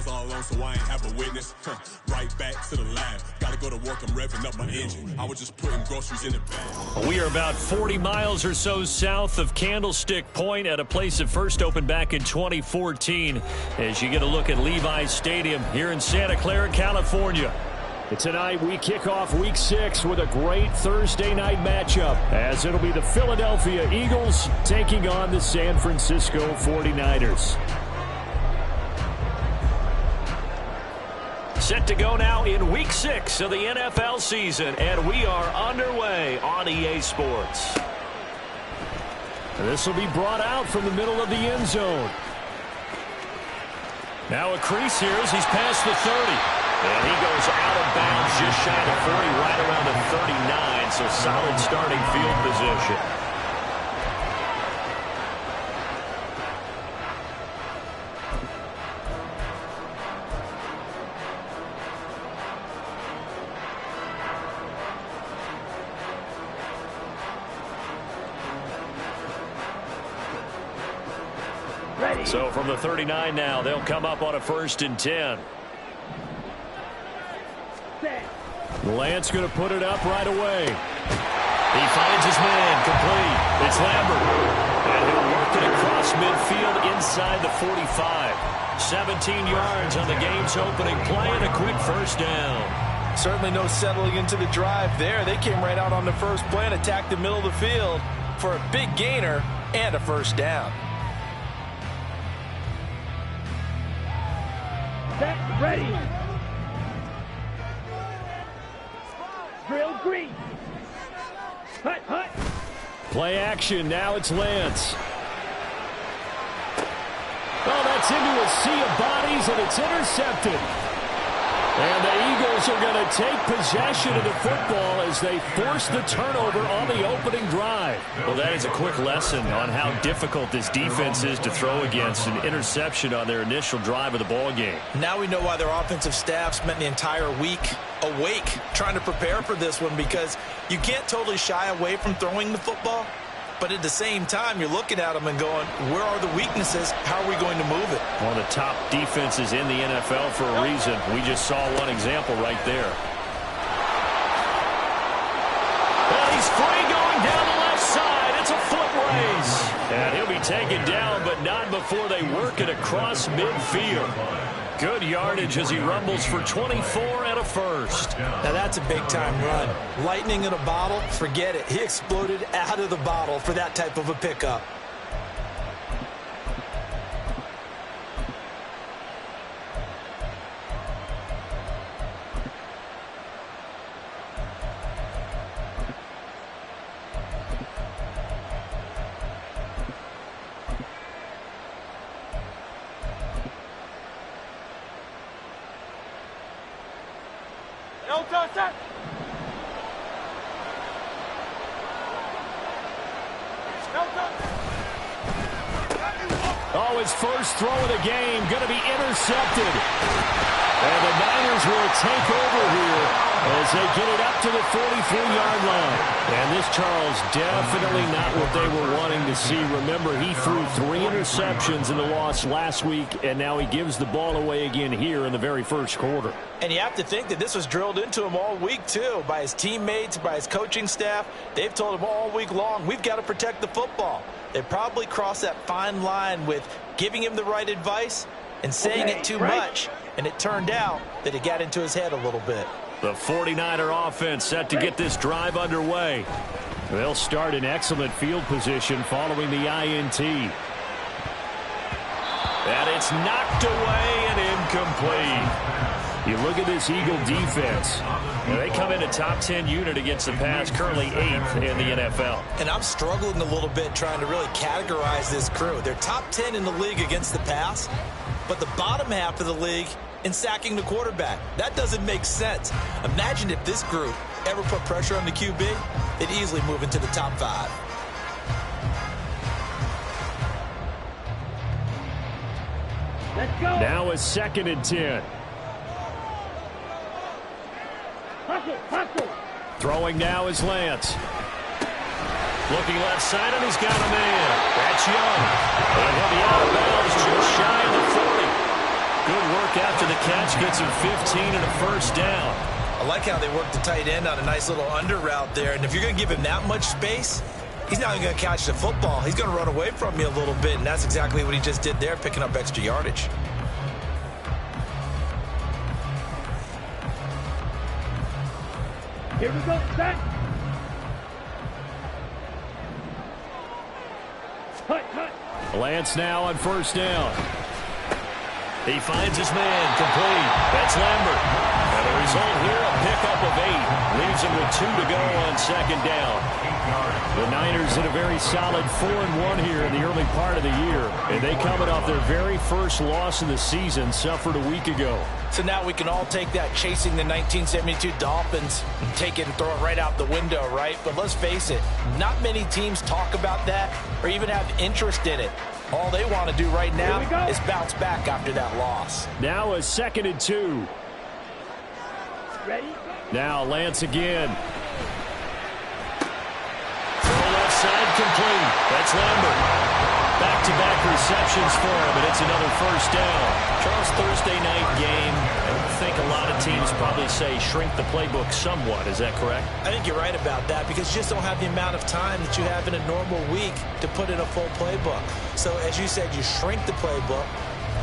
was all alone, so I ain't have a witness. Right back to the lab. Gotta go to work, I'm revving up my engine. I was just putting groceries in the bag. We are about 40 miles or so south of Candlestick Point at a place that first opened back in 2014 as you get a look at Levi's Stadium here in Santa Clara, California. Tonight we kick off Week 6 with a great Thursday night matchup as it'll be the Philadelphia Eagles taking on the San Francisco 49ers. Set to go now in Week 6 of the NFL season, and we are underway on EA Sports. This will be brought out from the middle of the end zone. Now a crease here as he's past the 30. And he goes out of bounds just shy of 40, right around the 39, so solid starting field position. Ready. So from the 39 now, they'll come up on a 1st and 10. Lance going to put it up right away. He finds his man, complete. It's Lambert. And he'll work it across midfield inside the 45. 17 yards on the game's opening play and a quick 1st down. Certainly no settling into the drive there. They came right out on the first play and attacked the middle of the field for a big gainer and a 1st down. Set, ready. Drill green. Hut, hut. Play action. Now it's Lance. Oh, that's into a sea of bodies, and it's intercepted. And the Eagles are going to take possession of the football as they force the turnover on the opening drive. Well, that is a quick lesson on how difficult this defense is to throw against. An interception on their initial drive of the ball game. Now we know why their offensive staff spent the entire week awake trying to prepare for this one, because you can't totally shy away from throwing the football. But at the same time, you're looking at them and going, where are the weaknesses? How are we going to move it? One of the top defenses in the NFL for a reason. We just saw one example right there. And he's free going down the left side. It's a foot race. And he'll be taken down, but not before they work it across midfield. Good yardage as he rumbles for 24 and a 1st. Now that's a big-time run. Lightning in a bottle, forget it. He exploded out of the bottle for that type of a pickup. Oh, his first throw of the game going to be intercepted. And the Niners will take over here as they get it up to the 43-yard line. And this, Charles, definitely not what they were wanting to see. Remember, he threw 3 interceptions in the loss last week, and now he gives the ball away again here in the very first quarter. And you have to think that this was drilled into him all week, too, by his teammates, by his coaching staff. They've told him all week long, we've got to protect the football. They probably crossed that fine line with giving him the right advice and saying it too much, and it turned out that it got into his head a little bit. The 49er offense set to get this drive underway. They'll start in excellent field position following the INT. And it's knocked away and incomplete. You look at this Eagle defense. They come in a top 10 unit against the pass, currently 8th in the NFL. And I'm struggling a little bit trying to really categorize this crew. They're top 10 in the league against the pass, but the bottom half of the league in sacking the quarterback. That doesn't make sense. Imagine if this group ever put pressure on the QB, they'd easily move into the top 5. Let's go. Now a 2nd and 10. Hustle, hustle. Throwing now is Lance. Looking left side, and he's got a man. That's Young. And he'll be out of bounds just shy of the 40. Good work work after the catch. Gets him 15 and a first down. I like how they worked the tight end on a nice little under route there. And if you're going to give him that much space, he's not even going to catch the football. He's going to run away from you a little bit, and that's exactly what he just did there, picking up extra yardage. Here we go, set. Hut, hut. Lance now on first down. He finds his man, complete. That's Lambert. And the result here, a pickup of 8. Leaves him with 2 to go on second down. The Niners in a very solid 4-1 here in the early part of the year. And they coming off their very first loss of the season, suffered a week ago. So now we can all take that chasing the 1972 Dolphins and take it and throw it right out the window, right? But let's face it, not many teams talk about that or even have interest in it. All they want to do right now is bounce back after that loss. Now a 2nd and 2. Ready? Now Lance again. Throw left side, complete. That's Lambert. Back-to-back receptions for him, and it's another first down. Charles, Thursday night game, I think a lot of teams probably say shrink the playbook somewhat. Is that correct? I think you're right about that because you just don't have the amount of time that you have in a normal week to put in a full playbook. So, as you said, you shrink the playbook,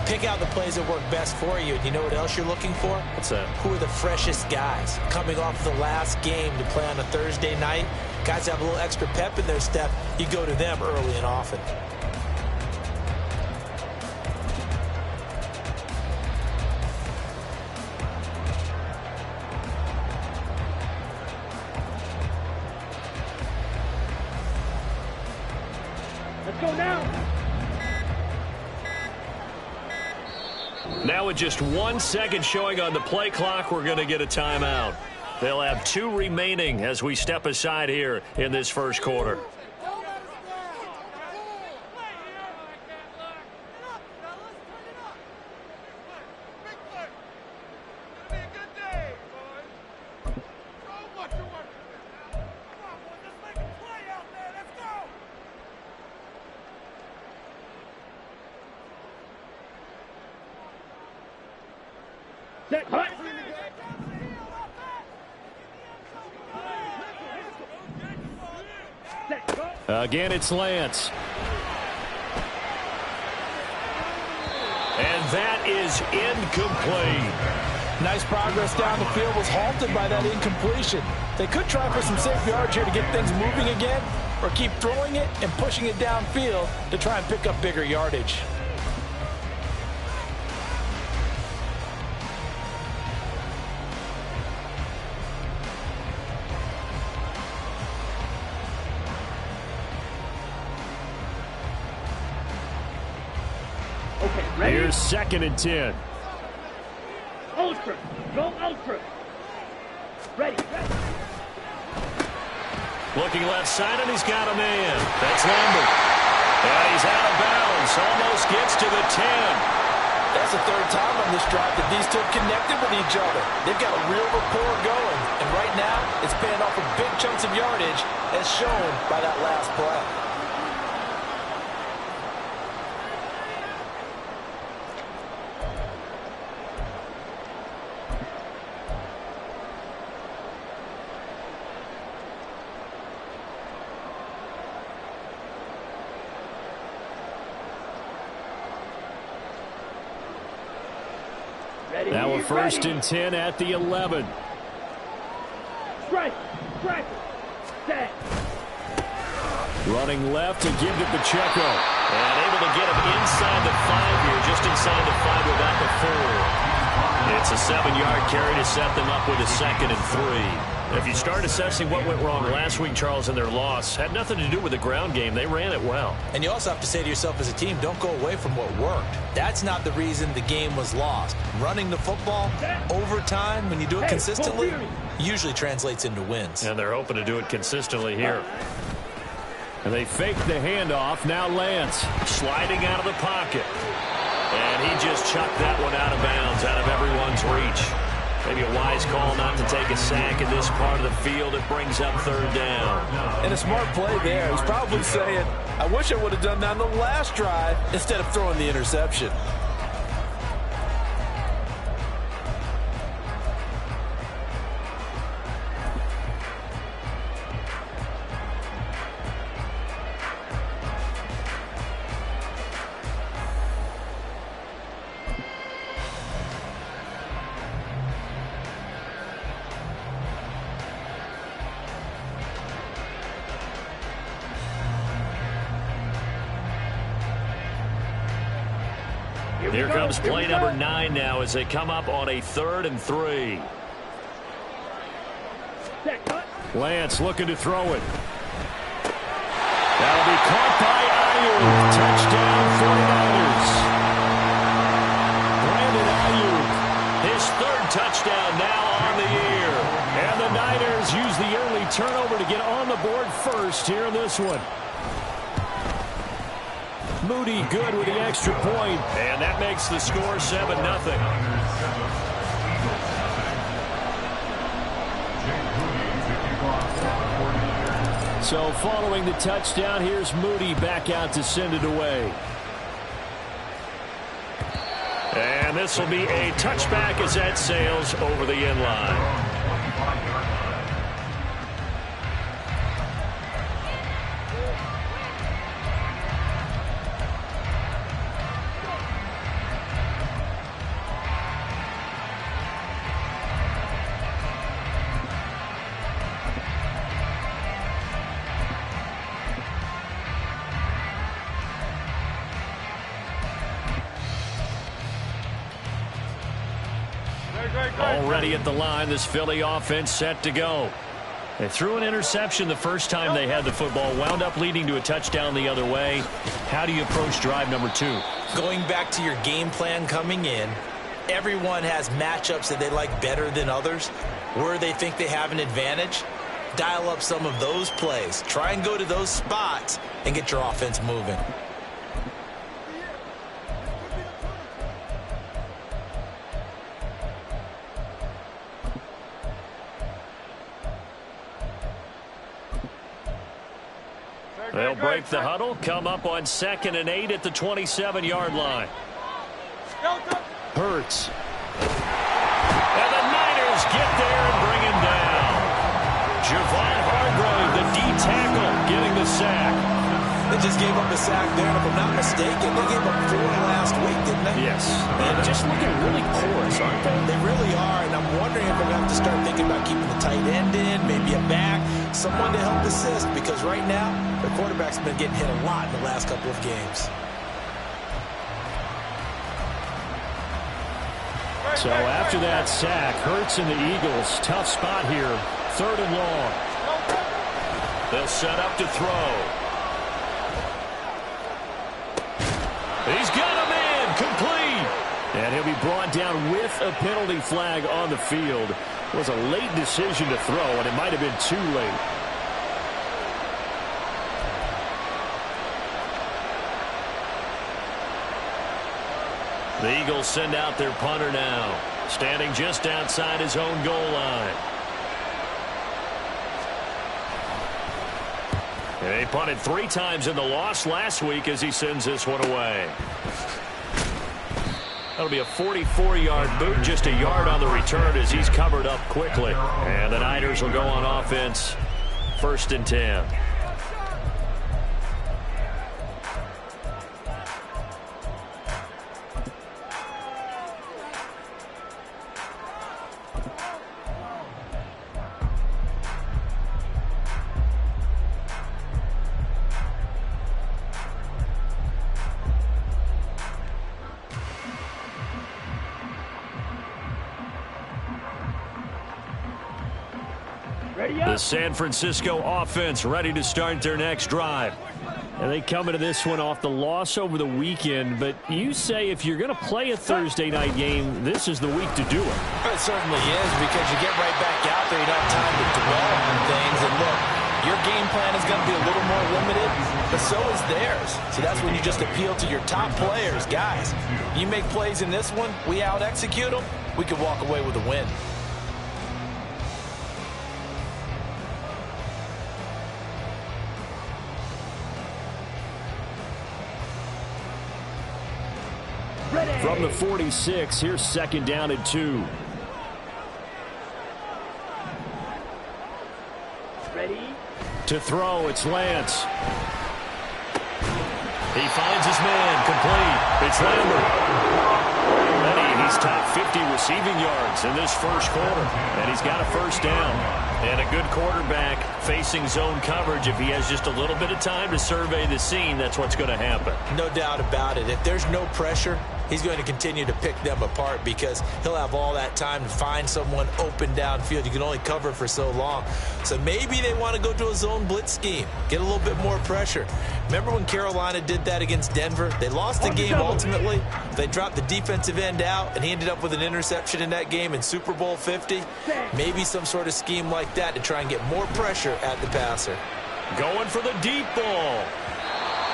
pick out the plays that work best for you, and you know what else you're looking for? What's that? Who are the freshest guys coming off the last game to play on a Thursday night? Guys have a little extra pep in their step. You go to them early and often. Let's go now. Now with just 1 second showing on the play clock, we're going to get a timeout. They'll have 2 remaining as we step aside here in this first quarter. Set, hut. Set, go. Again, it's Lance. And that is incomplete. Nice progress down the field, was halted by that incompletion. They could try for some safe yards here to get things moving again, or keep throwing it and pushing it downfield to try and pick up bigger yardage. Okay, ready? Here's 2nd and 10. Ultra. Go ultra. Ready, ready. Looking left side, and he's got a man. That's Lambert. And he's out of bounds. Almost gets to the 10. That's the 3rd time on this drive that these two have connected with each other. They've got a real rapport going. And right now, it's paying off with big chunks of yardage, as shown by that last play. Ready. Now a Ready. 1st and 10 at the 11. Strike. Strike. Set. Running left to give to Pacheco. And able to get him inside the 5 here, just inside the 5 without the 4. It's a 7-yard carry to set them up with a 2nd and 3. If you start assessing what went wrong last week, Charles, in their loss, had nothing to do with the ground game. They ran it well. And you also have to say to yourself as a team, don't go away from what worked. That's not the reason the game was lost. Running the football over time, when you do it consistently, usually translates into wins. And they're hoping to do it consistently here. And they fake the handoff. Now Lance sliding out of the pocket. And he just chucked that one out of bounds, out of everyone's reach. Maybe a wise call not to take a sack in this part of the field. It brings up 3rd down. And a smart play there. He's probably saying, I wish I would have done that on the last drive instead of throwing the interception. Here comes play number 9 now as they come up on a 3rd and 3. Lance looking to throw it. That'll be caught by Ayuk. Touchdown 49ers. Brandon Ayuk, his 3rd touchdown now on the year. And the Niners use the early turnover to get on the board first here in this one. Moody good with the extra point, and that makes the score 7-0. So following the touchdown, here's Moody back out to send it away. And this will be a touchback as that sails over the end line. Already at the line, this Philly offense set to go. They threw an interception the first time they had the football, wound up leading to a touchdown the other way. How do you approach drive number 2? Going back to your game plan coming in, everyone has matchups that they like better than others. Where they think they have an advantage, dial up some of those plays. Try and go to those spots and get your offense moving. They'll break the huddle, come up on 2nd and 8 at the 27-yard line. Hurts. And the Niners get there and bring him down. Javon Hargrave, the D tackle, getting the sack. They just gave up a sack there, and if I'm not mistaken, they gave up 4 last week, didn't they? Yes. And just looking really porous, aren't they? They really are, and I'm wondering if they're going to have to start thinking about keeping the tight end in, maybe a back, someone to help assist, because right now, the quarterback's been getting hit a lot in the last couple of games. So after that sack, Hurts and the Eagles, tough spot here, 3rd and long. They'll set up to throw. He's got him in, complete. And he'll be brought down with a penalty flag on the field. It was a late decision to throw, and it might have been too late. The Eagles send out their punter now, standing just outside his own goal line. And he punted 3 times in the loss last week as he sends this one away. That'll be a 44-yard boot, just a yard on the return as he's covered up quickly. And the Niners will go on offense, 1st and 10. The San Francisco offense ready to start their next drive. And they come into this one off the loss over the weekend, but you say if you're going to play a Thursday night game, this is the week to do it. It certainly is, because you get right back out there, you don't have time to dwell on things. And look, your game plan is going to be a little more limited, but so is theirs. So that's when you just appeal to your top players. Guys, you make plays in this one, we out-execute them, we could walk away with a win. From the 46, here's 2nd down and 2. Ready? To throw, it's Lance. He finds his man, complete. It's Lambert. He's top 50 receiving yards in this first quarter, and he's got a 1st down. And a good quarterback facing zone coverage. If he has just a little bit of time to survey the scene, that's what's going to happen. No doubt about it. If there's no pressure, he's going to continue to pick them apart because he'll have all that time to find someone open downfield. You can only cover for so long. So maybe they want to go to a zone blitz scheme, get a little bit more pressure. Remember when Carolina did that against Denver? They lost the game ultimately. They dropped the defensive end out, and he ended up with an interception in that game in Super Bowl 50. Maybe some sort of scheme like that to try and get more pressure at the passer. Going for the deep ball.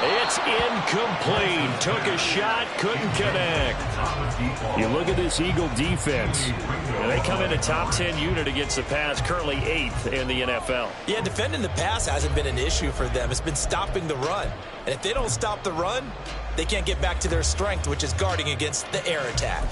It's incomplete. Took a shot, couldn't connect. You look at this Eagle defense. They come in a top 10 unit against the pass, currently 8th in the NFL. Yeah, defending the pass hasn't been an issue for them. It's been stopping the run. And if they don't stop the run, they can't get back to their strength, which is guarding against the air attack.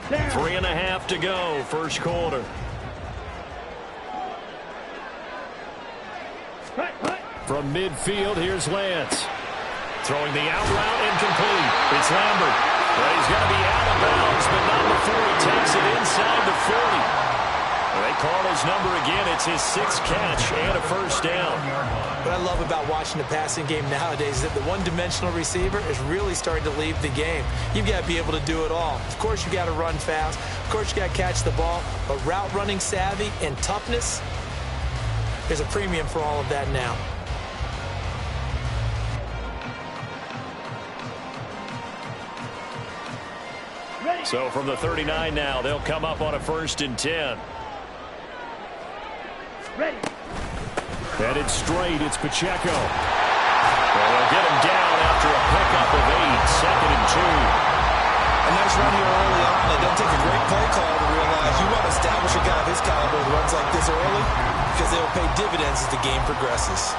Down. 3.5 to go, first quarter. From midfield, here's Lance. Throwing the out route, incomplete. It's Lambert. Well, he's going to be out of bounds, but not before he takes it inside the 40. They call his number again. It's his 6th catch and a first down. What I love about watching the passing game nowadays is that the one-dimensional receiver is really starting to leave the game. You've got to be able to do it all. Of course, you got to run fast. Of course, you got to catch the ball. But route running savvy and toughness, there's a premium for all of that now. So from the 39 now, they'll come up on a 1st and 10. Ready. Headed straight, it's Pacheco. Well, they'll get him down after a pickup of 8, 2nd and 2. A nice run here early on. It doesn't take a great play call to realize you want to establish a guy of his caliber who runs like this early because they will pay dividends as the game progresses.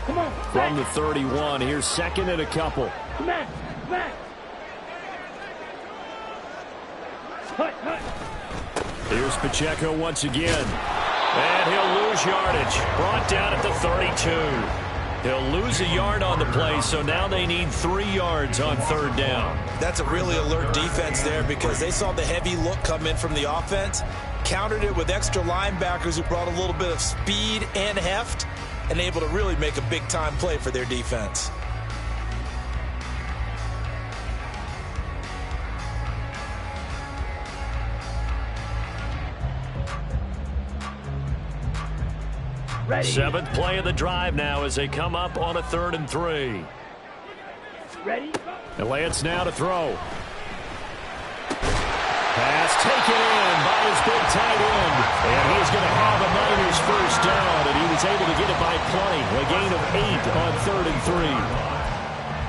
Come on. From the 31, here's 2nd and a couple. Come on. Back. Hut. Here's Pacheco once again. And he'll lose yardage. Brought down at the 32. He'll lose a yard on the play, so now they need 3 yards on 3rd down. That's a really alert defense there because they saw the heavy look come in from the offense, countered it with extra linebackers who brought a little bit of speed and heft, and able to really make a big-time play for their defense. Ready. 7th play of the drive now as they come up on a 3rd and 3. Ready. And Lance now to throw. Pass taken in by his big tight end. And he's going to have a Niners first down, and he was able to get it by plenty. A gain of 8 on 3rd and 3.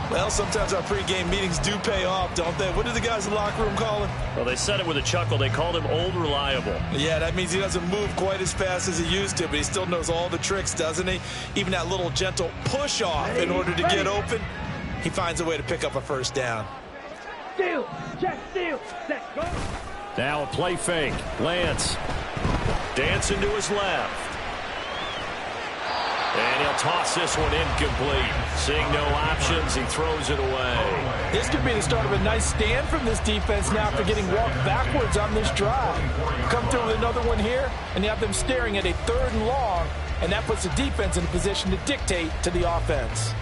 Well, sometimes our pregame meetings do pay off, don't they? What did the guys in the locker room call him? Well, they said it with a chuckle. They called him Old Reliable. Yeah, that means he doesn't move quite as fast as he used to, but he still knows all the tricks, doesn't he? Even that little gentle push-off in order to get open, he finds a way to pick up a first down. Steal. Check. Steal. Set. Go. Now a play fake. Lance dancing to his left. And he'll toss this one incomplete. Seeing no options, he throws it away. This could be the start of a nice stand from this defense now after getting walked backwards on this drive. Come through with another one here, and you have them staring at a 3rd and long, and that puts the defense in a position to dictate to the offense.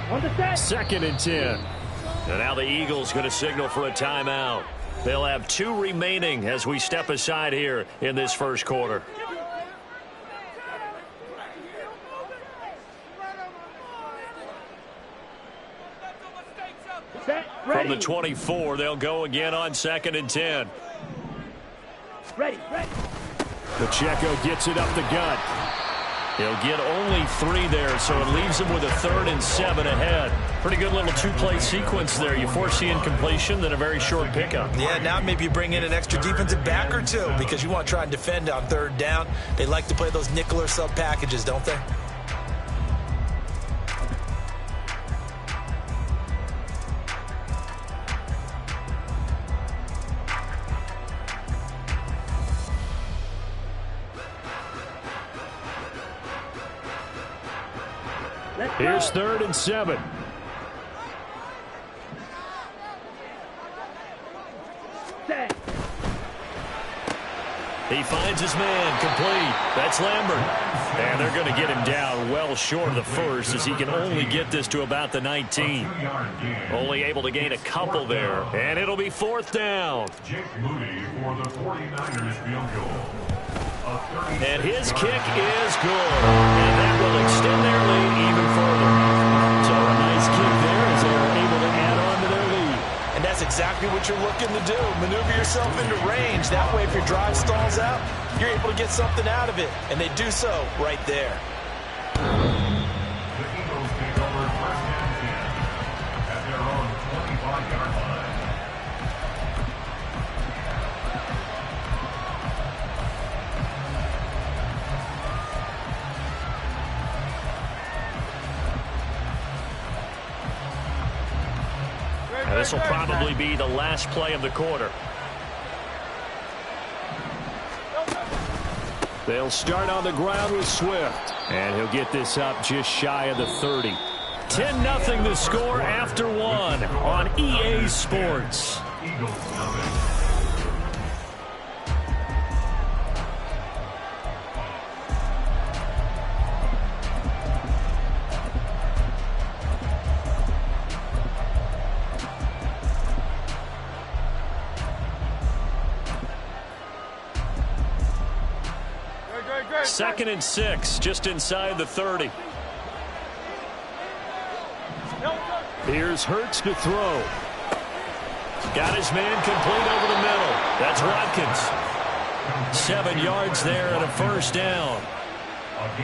On the set. 2nd and 10. And now the Eagles going to signal for a timeout. They'll have 2 remaining as we step aside here in this first quarter. Set. Ready. From the 24, they'll go again on 2nd and 10. Ready. Pacheco gets it up the gut. He'll get only 3 there, so it leaves him with a 3rd and 7 ahead. Pretty good little 2-play sequence there. You force the incompletion, then a very short pickup. Yeah, now maybe you bring in an extra defensive back or 2 because you want to try and defend on 3rd down. They like to play those nickel or sub packages, don't they? Here's 3rd and 7. Set. He finds his man, complete. That's Lambert. And they're going to get him down well short of the 1st as he can only get this to about the 19. Only able to gain a couple there. And it'll be 4th down. Jake Moody for the 49ers field goal. And his kick is good. And that will extend their lead even further. So a nice kick there as they are able to add on to their lead. And that's exactly what you're looking to do. Maneuver yourself into range. That way, if your drive stalls out, you're able to get something out of it. And they do so right there. The Eagles take over 1st and 10 at their own 25-yard line. This will probably be the last play of the quarter. They'll start on the ground with Swift. And he'll get this up just shy of the 30. 10-0 the score after 1 on EA Sports. Eagles coming. Second and 6, just inside the 30. Here's Hurts to throw. Got his man complete over the middle. That's Watkins. 7 yards there and a 1st down.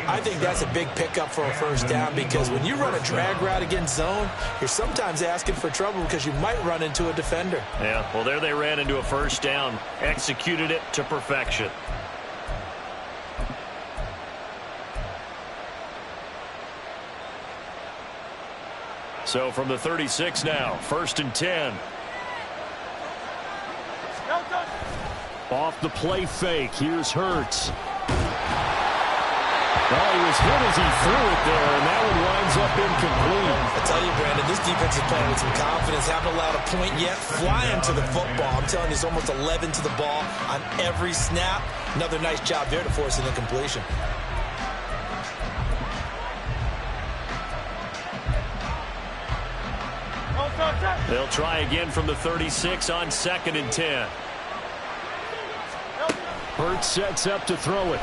I think that's a big pickup for a 1st down because when you run a drag route against zone, you're sometimes asking for trouble because you might run into a defender. Yeah, well, there they ran into a 1st down. Executed it to perfection. So from the 36 now, 1st and 10. Off the play fake, here's Hurts. Well, he was hit as he threw it there, and that one winds up incomplete. I tell you, Brandon, this defense is playing with some confidence. Haven't allowed a point yet. Flying to the football. I'm telling you, it's almost 11 to the ball on every snap. Another nice job there to force an incompletion. They'll try again from the 36 on 2nd and 10. Hurts sets up to throw it.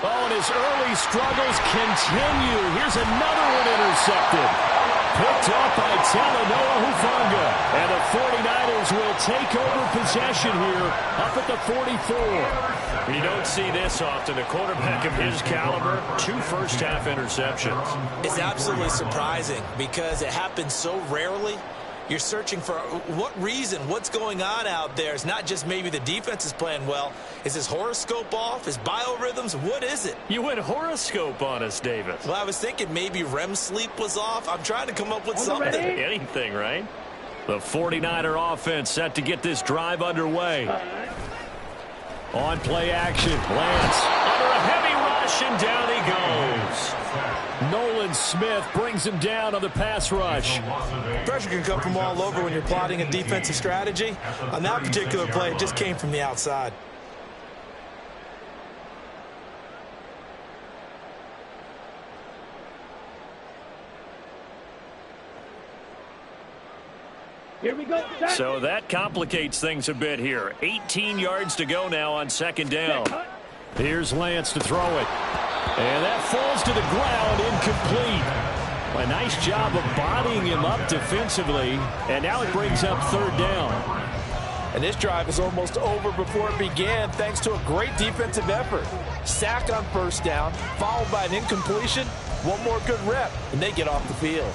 Oh, and his early struggles continue. Here's another one intercepted. Picked up by Talanoa Hufanga. And the 49ers will take over possession here up at the 44. You don't see this often. A quarterback of his caliber, 2 first-half interceptions. It's absolutely surprising because it happens so rarely. You're searching for what reason, what's going on out there. It's not just maybe the defense is playing well. Is his horoscope off? His biorhythms? What is it? You went horoscope on us, David. Well, I was thinking maybe REM sleep was off. I'm trying to come up with something. Anything, right? The 49er offense set to get this drive underway. On play action, Lance under a heavy rush, and down he goes. Nolan Smith brings him down on the pass rush. Pressure can come from all over when you're plotting a defensive strategy. On that particular play, it just came from the outside. Here we go. So that complicates things a bit here. 18 yards to go now on 2nd down. Here's Lance to throw it. And that falls to the ground, incomplete. A nice job of bodying him up defensively. And now it brings up 3rd down. And this drive is almost over before it began thanks to a great defensive effort. Sack on first down, followed by an incompletion. One more good rep, and they get off the field.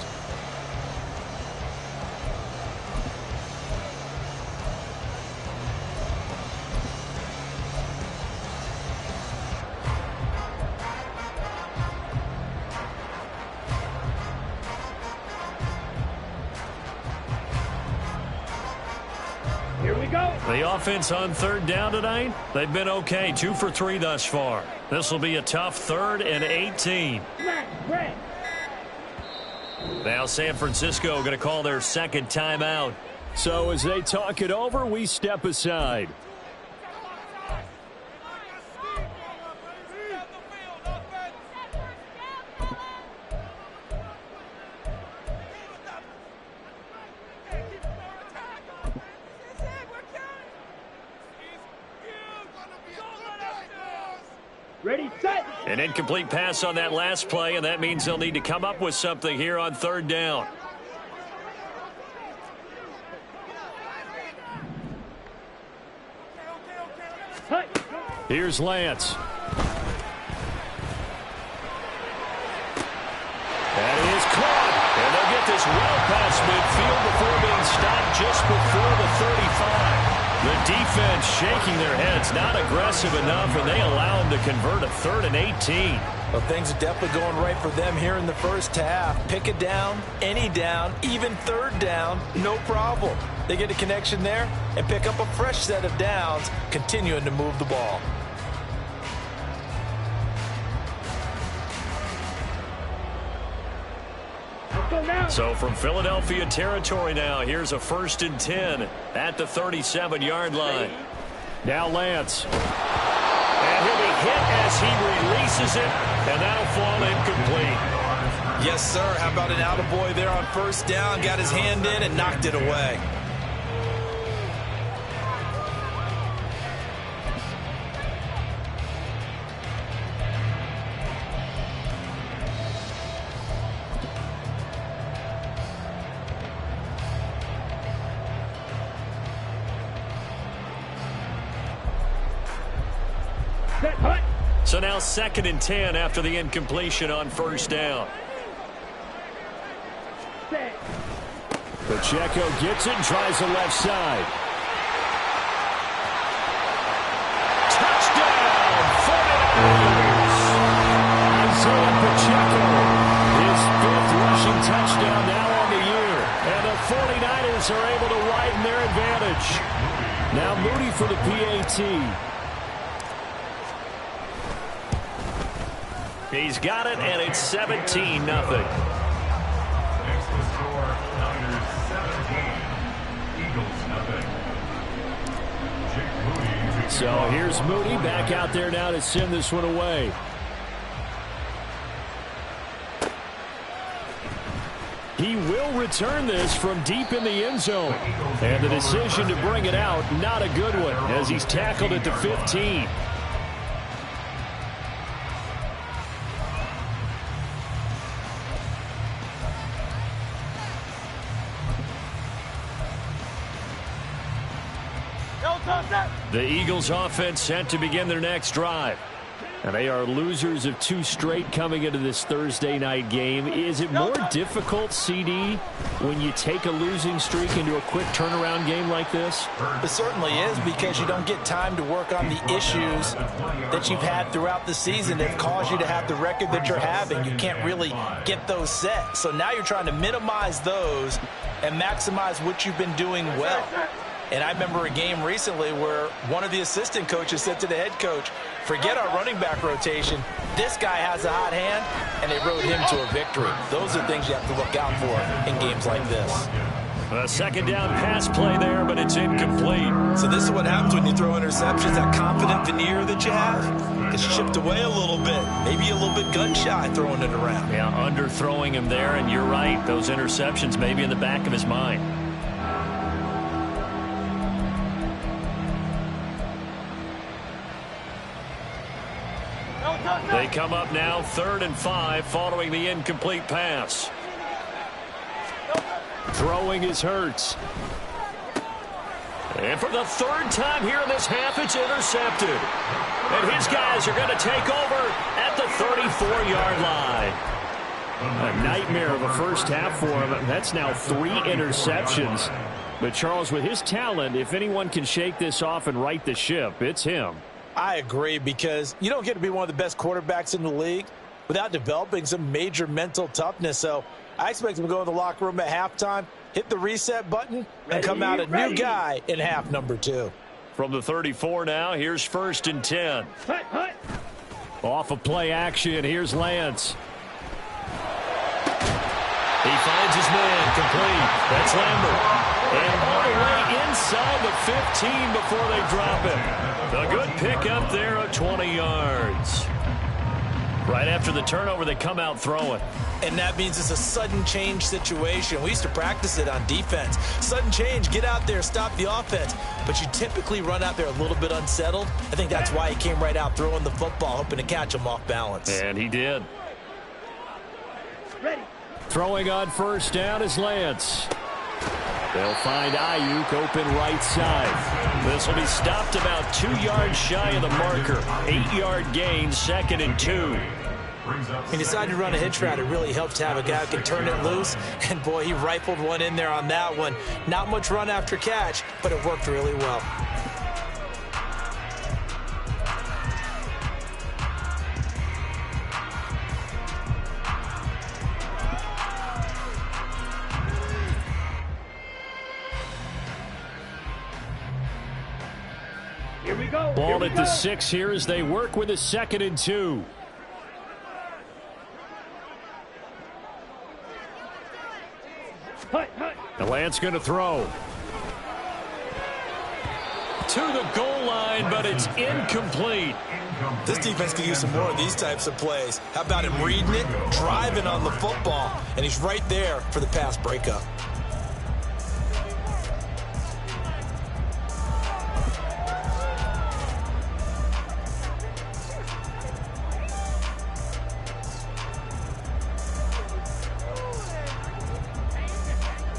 Here we go. The offense on third down tonight, they've been okay, 2 for 3 thus far. This will be a tough 3rd and 18. Now San Francisco going to call their second timeout. So as they talk it over, we step aside. Ready, set. An incomplete pass on that last play, and that means they'll need to come up with something here on third down. Here's Lance. That is caught. And they'll get this well past midfield before being stopped just before the 35. The defense shaking their heads, not aggressive enough, and they allow them to convert a 3rd and 18. Well, things are definitely going right for them here in the first half. Pick it down, any down, even third down, no problem. They get a connection there and pick up a fresh set of downs, continuing to move the ball. So from Philadelphia territory now, here's a 1st and 10 at the 37-yard line. Now Lance. And he'll be hit as he releases it, and that'll fall incomplete. Yes, sir. How about an attaboy there on first down? Got his hand in and knocked it away. So now 2nd and 10 after the incompletion on first down. Pacheco gets it and tries the left side. Touchdown, 49ers! Isaiah Pacheco, his 5th rushing touchdown now on the year. And the 49ers are able to widen their advantage. Now Moody for the PAT. He's got it, and it's 17-0. Next to score, Niners 17, Eagles nothing. Jake Moody. So here's Moody back out there now to send this one away. He will return this from deep in the end zone. And the decision to bring it out, not a good one, as he's tackled at the 15. The Eagles offense set to begin their next drive. And they are losers of 2 straight coming into this Thursday night game. Is it more difficult, CD, when you take a losing streak into a quick turnaround game like this? It certainly is, because you don't get time to work on the issues that you've had throughout the season that have caused you to have the record that you're having. You can't really get those set. So now you're trying to minimize those and maximize what you've been doing well. And I remember a game recently where one of the assistant coaches said to the head coach, forget our running back rotation. This guy has a hot hand, and they rode him to a victory. Those are things you have to look out for in games like this. A 2nd down pass play there, but it's incomplete. So this is what happens when you throw interceptions. That confident veneer that you have is chipped away a little bit. Maybe a little bit gun-shy throwing it around. Yeah, underthrowing him there, and you're right. Those interceptions may be in the back of his mind. They come up now 3rd and 5 following the incomplete pass. Throwing is Hurts. And for the third time here in this half, it's intercepted. And his guys are going to take over at the 34-yard line. A nightmare of a first half for him. That's now 3 interceptions. But, Charles, with his talent, if anyone can shake this off and right the ship, it's him. I agree, because you don't get to be one of the best quarterbacks in the league without developing some major mental toughness. So I expect him to go in the locker room at halftime, hit the reset button, and come out a new guy in half number 2. From the 34 now, here's 1st and 10. Hut, hut. Off of play action, here's Lance. He finds his man, complete. That's Lambert. And all the way inside the 15 before they drop it. A good pick up there of 20 yards. Right after the turnover, they come out throwing. And that means it's a sudden change situation. We used to practice it on defense. Sudden change, get out there, stop the offense. But you typically run out there a little bit unsettled. I think that's why he came right out throwing the football, hoping to catch him off balance. And he did. Ready. Throwing on 1st down is Lance. They'll find Ayuk open right side. This will be stopped about 2 yards shy of the marker. 8-yard gain, 2nd and 2. He decided to run a hitch route. It really helps to have a guy who can turn it loose. And, boy, he rifled one in there on that one. Not much run after catch, but it worked really well. Here we go. Ball at the 6 here as they work with a 2nd and 2. Hut, hut. The Lance going to throw. To the goal line, but it's incomplete. This defense could use some more of these types of plays. How about him reading it, driving on the football, and he's right there for the pass breakup.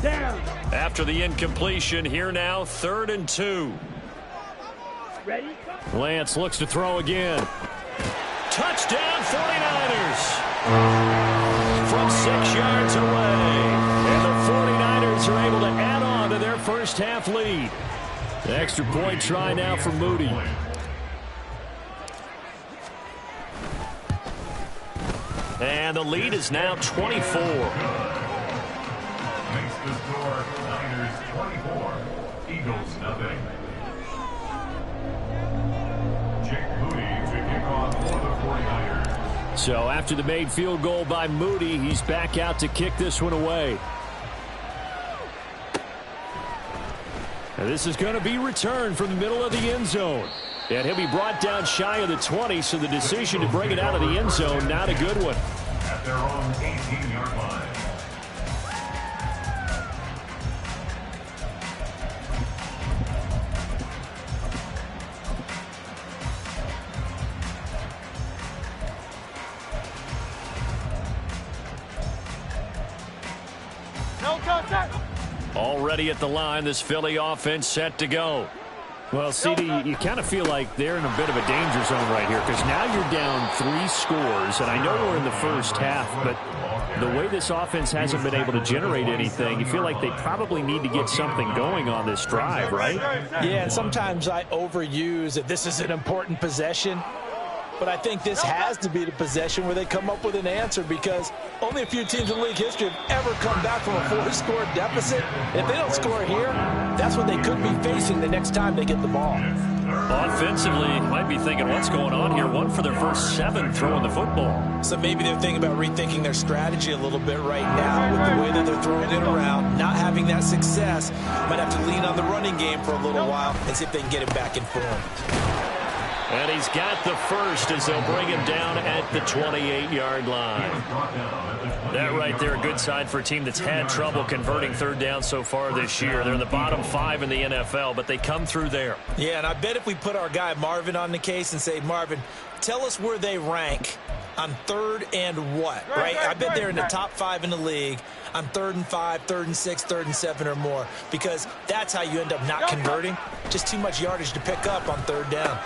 Down. After the incompletion, here now, 3rd and 2. Ready. Lance looks to throw again. Touchdown 49ers. From 6 yards away. And the 49ers are able to add on to their first half lead. The extra point try now for Moody. And the lead is now 24. Makes the score Niners 24, Eagles nothing. Jake Moody to kick off for the 49ers. So after the made field goal by Moody, he's back out to kick this one away. And this is going to be returned from the middle of the end zone. And he'll be brought down shy of the 20, so the decision to bring it out of the end zone, not a good one. At their own 18-yard line. Already at the line, this Philly offense set to go. Well, CD, you kind of feel like they're in a bit of a danger zone right here, because now you're down 3 scores, and I know we're in the first half, but the way this offense hasn't been able to generate anything, you feel like they probably need to get something going on this drive, right? Yeah, and sometimes I overuse that this is an important possession. But I think this has to be the possession where they come up with an answer, because only a few teams in league history have ever come back from a 4-score deficit. If they don't score here, that's what they could be facing the next time they get the ball. Offensively, you might be thinking, what's going on here? 1 for their first 7 throwing the football. So maybe they're thinking about rethinking their strategy a little bit right now with the way that they're throwing it around, not having that success. Might have to lean on the running game for a little while and see if they can get it back in form. And he's got the first as they'll bring him down at the 28-yard line. That right there, a good sign for a team that's had trouble converting third down so far this year. They're in the bottom 5 in the NFL, but they come through there. Yeah, and I bet if we put our guy Marvin on the case and say, Marvin, tell us where they rank on 3rd and what, right? I bet they're in the top 5 in the league on 3rd and 5, 3rd and 6, 3rd and 7 or more, because that's how you end up not converting. Just too much yardage to pick up on 3rd down.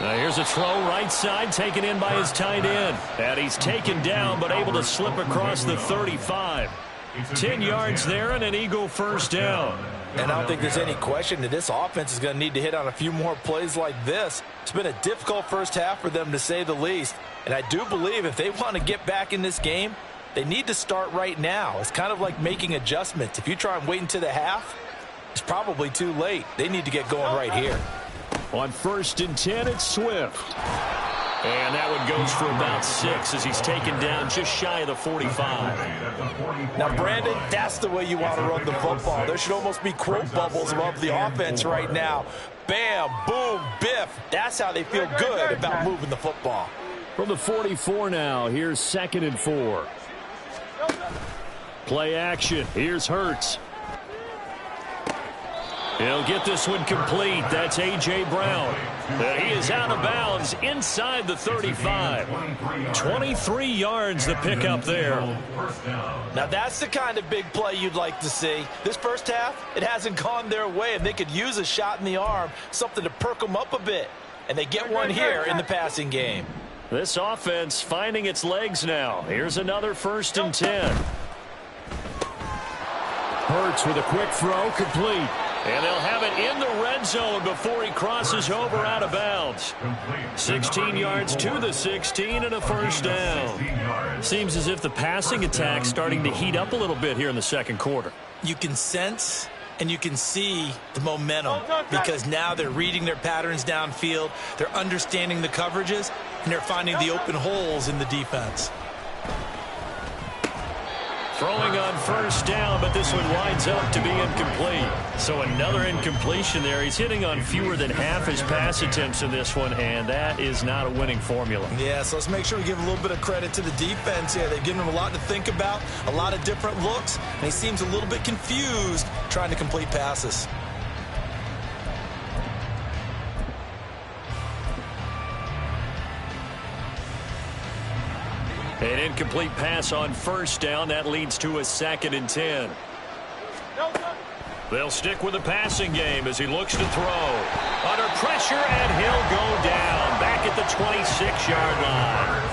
Now here's a throw right side, taken in by his tight end. And he's taken down, but able to slip across the 35. 10 yards there and an Eagle first down. And I don't think there's any question that this offense is going to need to hit on a few more plays like this. It's been a difficult first half for them, to say the least. And I do believe if they want to get back in this game, they need to start right now. It's kind of like making adjustments. If you try and wait until the half, it's probably too late. They need to get going right here. On 1st and 10, it's Swift. And that one goes for about 6 as he's taken down just shy of the 45. Now, Brandon, that's the way you want to run the football. There should almost be quote bubbles above the offense right now. Bam, boom, biff. That's how they feel good about moving the football. From the 44 now, here's 2nd and 4. Play action. Here's Hurts. He'll get this one complete. That's A.J. Brown. He is out of bounds inside the 35. 23 yards the pickup there. Now that's the kind of big play you'd like to see. This first half, it hasn't gone their way, and they could use a shot in the arm, something to perk them up a bit. And they get one here in the passing game. This offense finding its legs now. Here's another 1st and 10. Hurts with a quick throw, complete. And they'll have it in the red zone before he crosses over out of bounds. 16 yards to the 16 and a first down. Seems as if the passing attack's starting to heat up a little bit here in the second quarter. You can sense and you can see the momentum because now they're reading their patterns downfield, they're understanding the coverages, and they're finding the open holes in the defense. Throwing on 1st down, but this one winds up to be incomplete. So another incompletion there. He's hitting on fewer than half his pass attempts in this one, and that is not a winning formula. Yeah, so let's make sure we give a little bit of credit to the defense here. They've given him a lot to think about, a lot of different looks, and he seems a little bit confused trying to complete passes. An incomplete pass on 1st down. That leads to a 2nd and 10. They'll stick with the passing game as he looks to throw. Under pressure, and he'll go down back at the 26-yard line.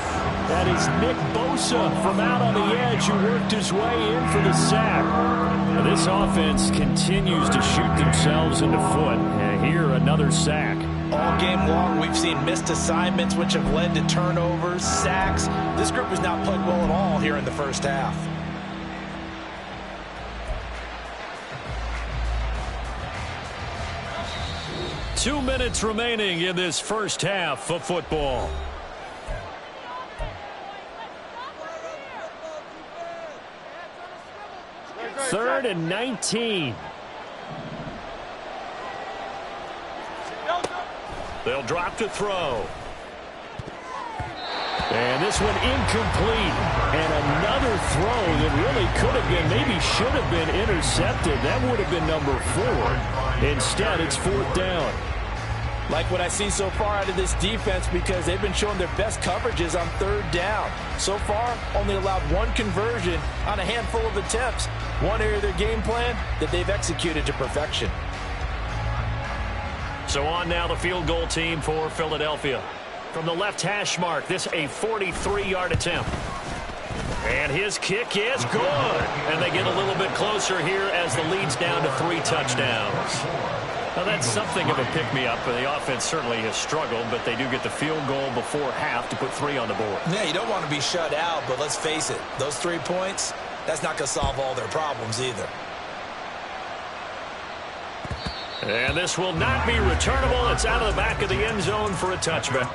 That is Nick Bosa from out on the edge who worked his way in for the sack. Now, this offense continues to shoot themselves in the foot. And here, another sack. All game long, we've seen missed assignments, which have led to turnovers, sacks. This group has not played well at all here in the first half. Two minutes remaining in this first half of football. Third and 19. They'll drop to throw. And this one incomplete. And another throw that really could have been, maybe should have been intercepted. That would have been number 4. Instead, it's 4th down. Like what I see so far out of this defense because they've been showing their best coverages on 3rd down. So far, only allowed one conversion on a handful of attempts. One area of their game plan that they've executed to perfection. So on now the field goal team for Philadelphia. From the left hash mark, this a 43-yard attempt. And his kick is good. And they get a little bit closer here as the lead's down to 3 touchdowns. Now that's something of a pick-me-up. The offense certainly has struggled, but they do get the field goal before half to put 3 on the board. Yeah, you don't want to be shut out, but let's face it, those 3 points, that's not going to solve all their problems either. And this will not be returnable. It's out of the back of the end zone for a touchback.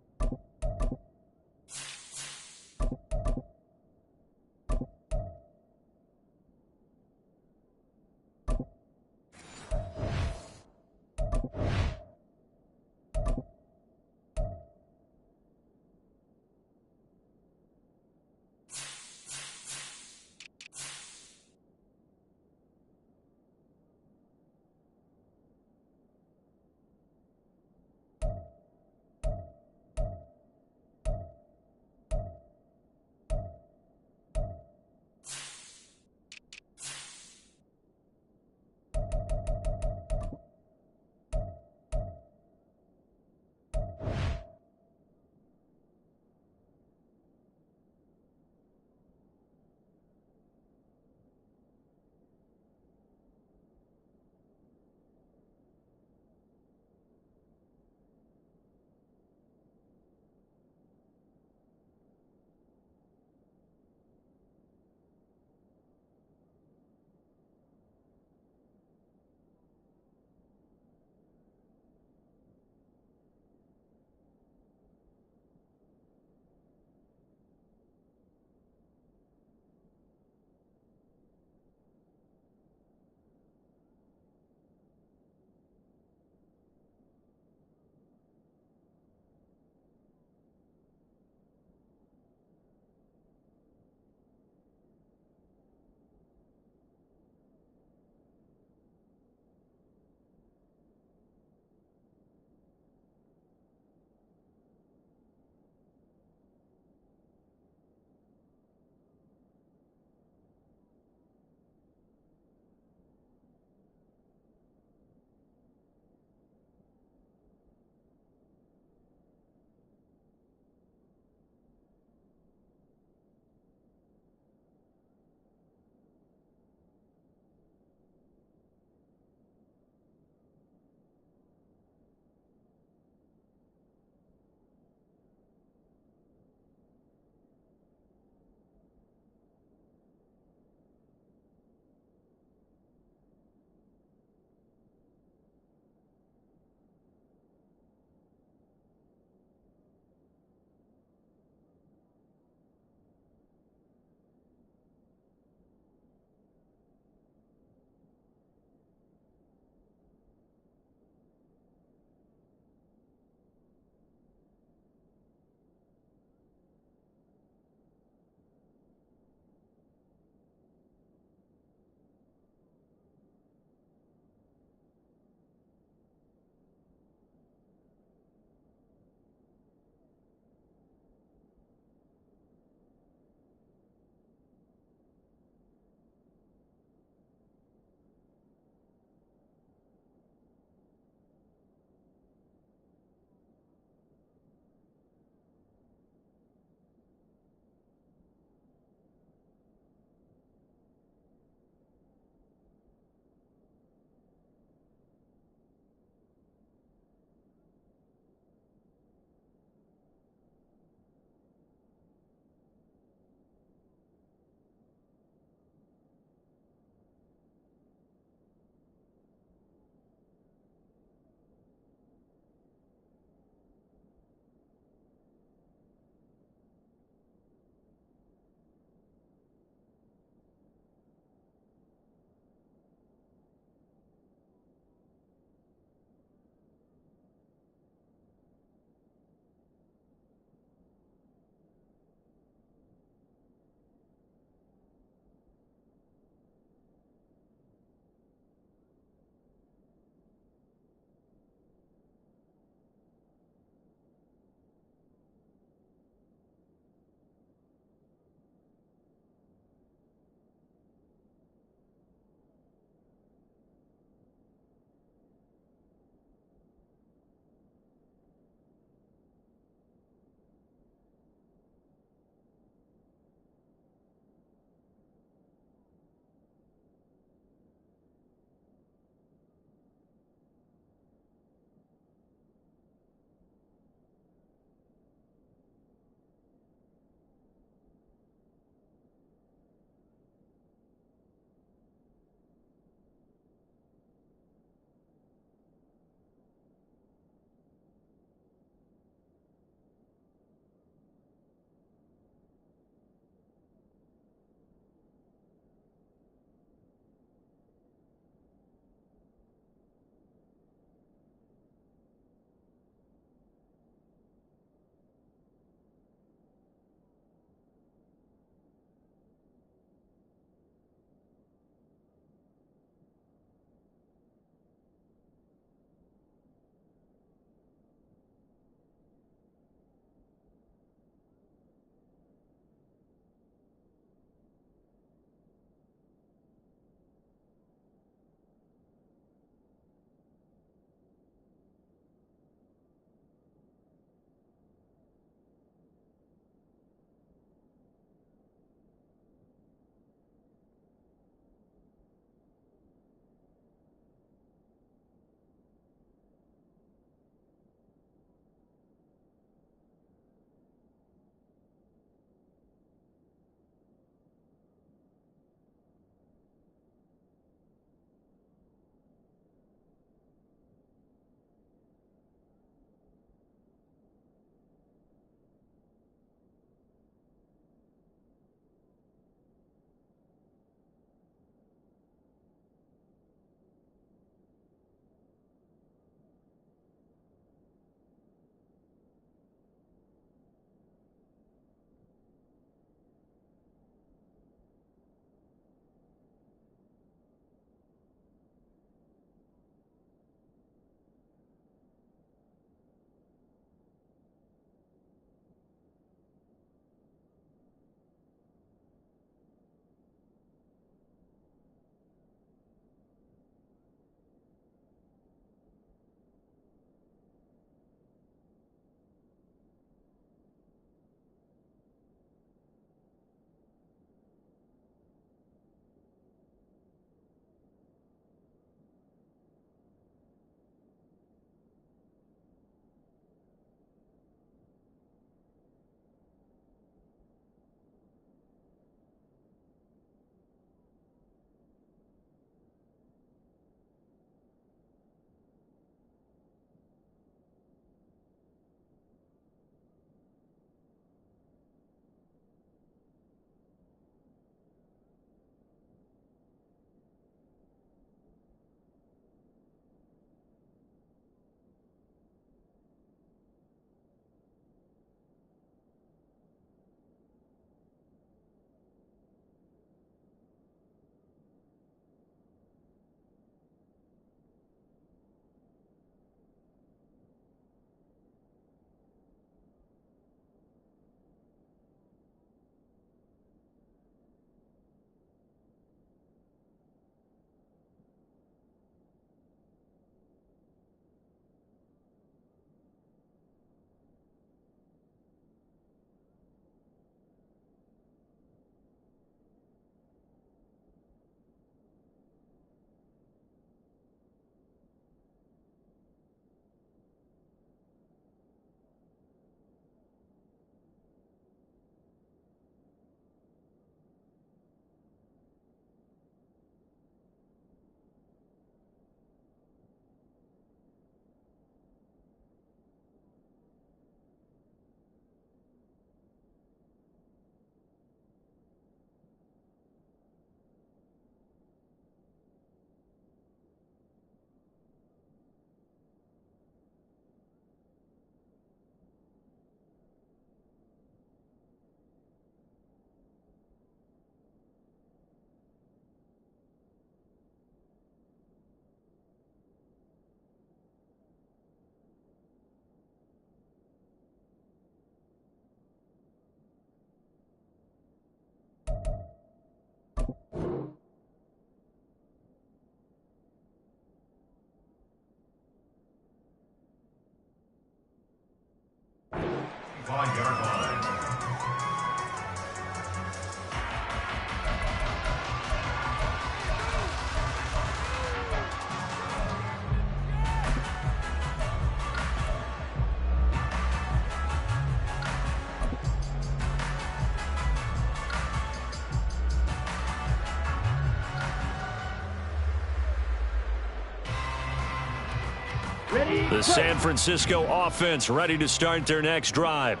The San Francisco offense ready to start their next drive.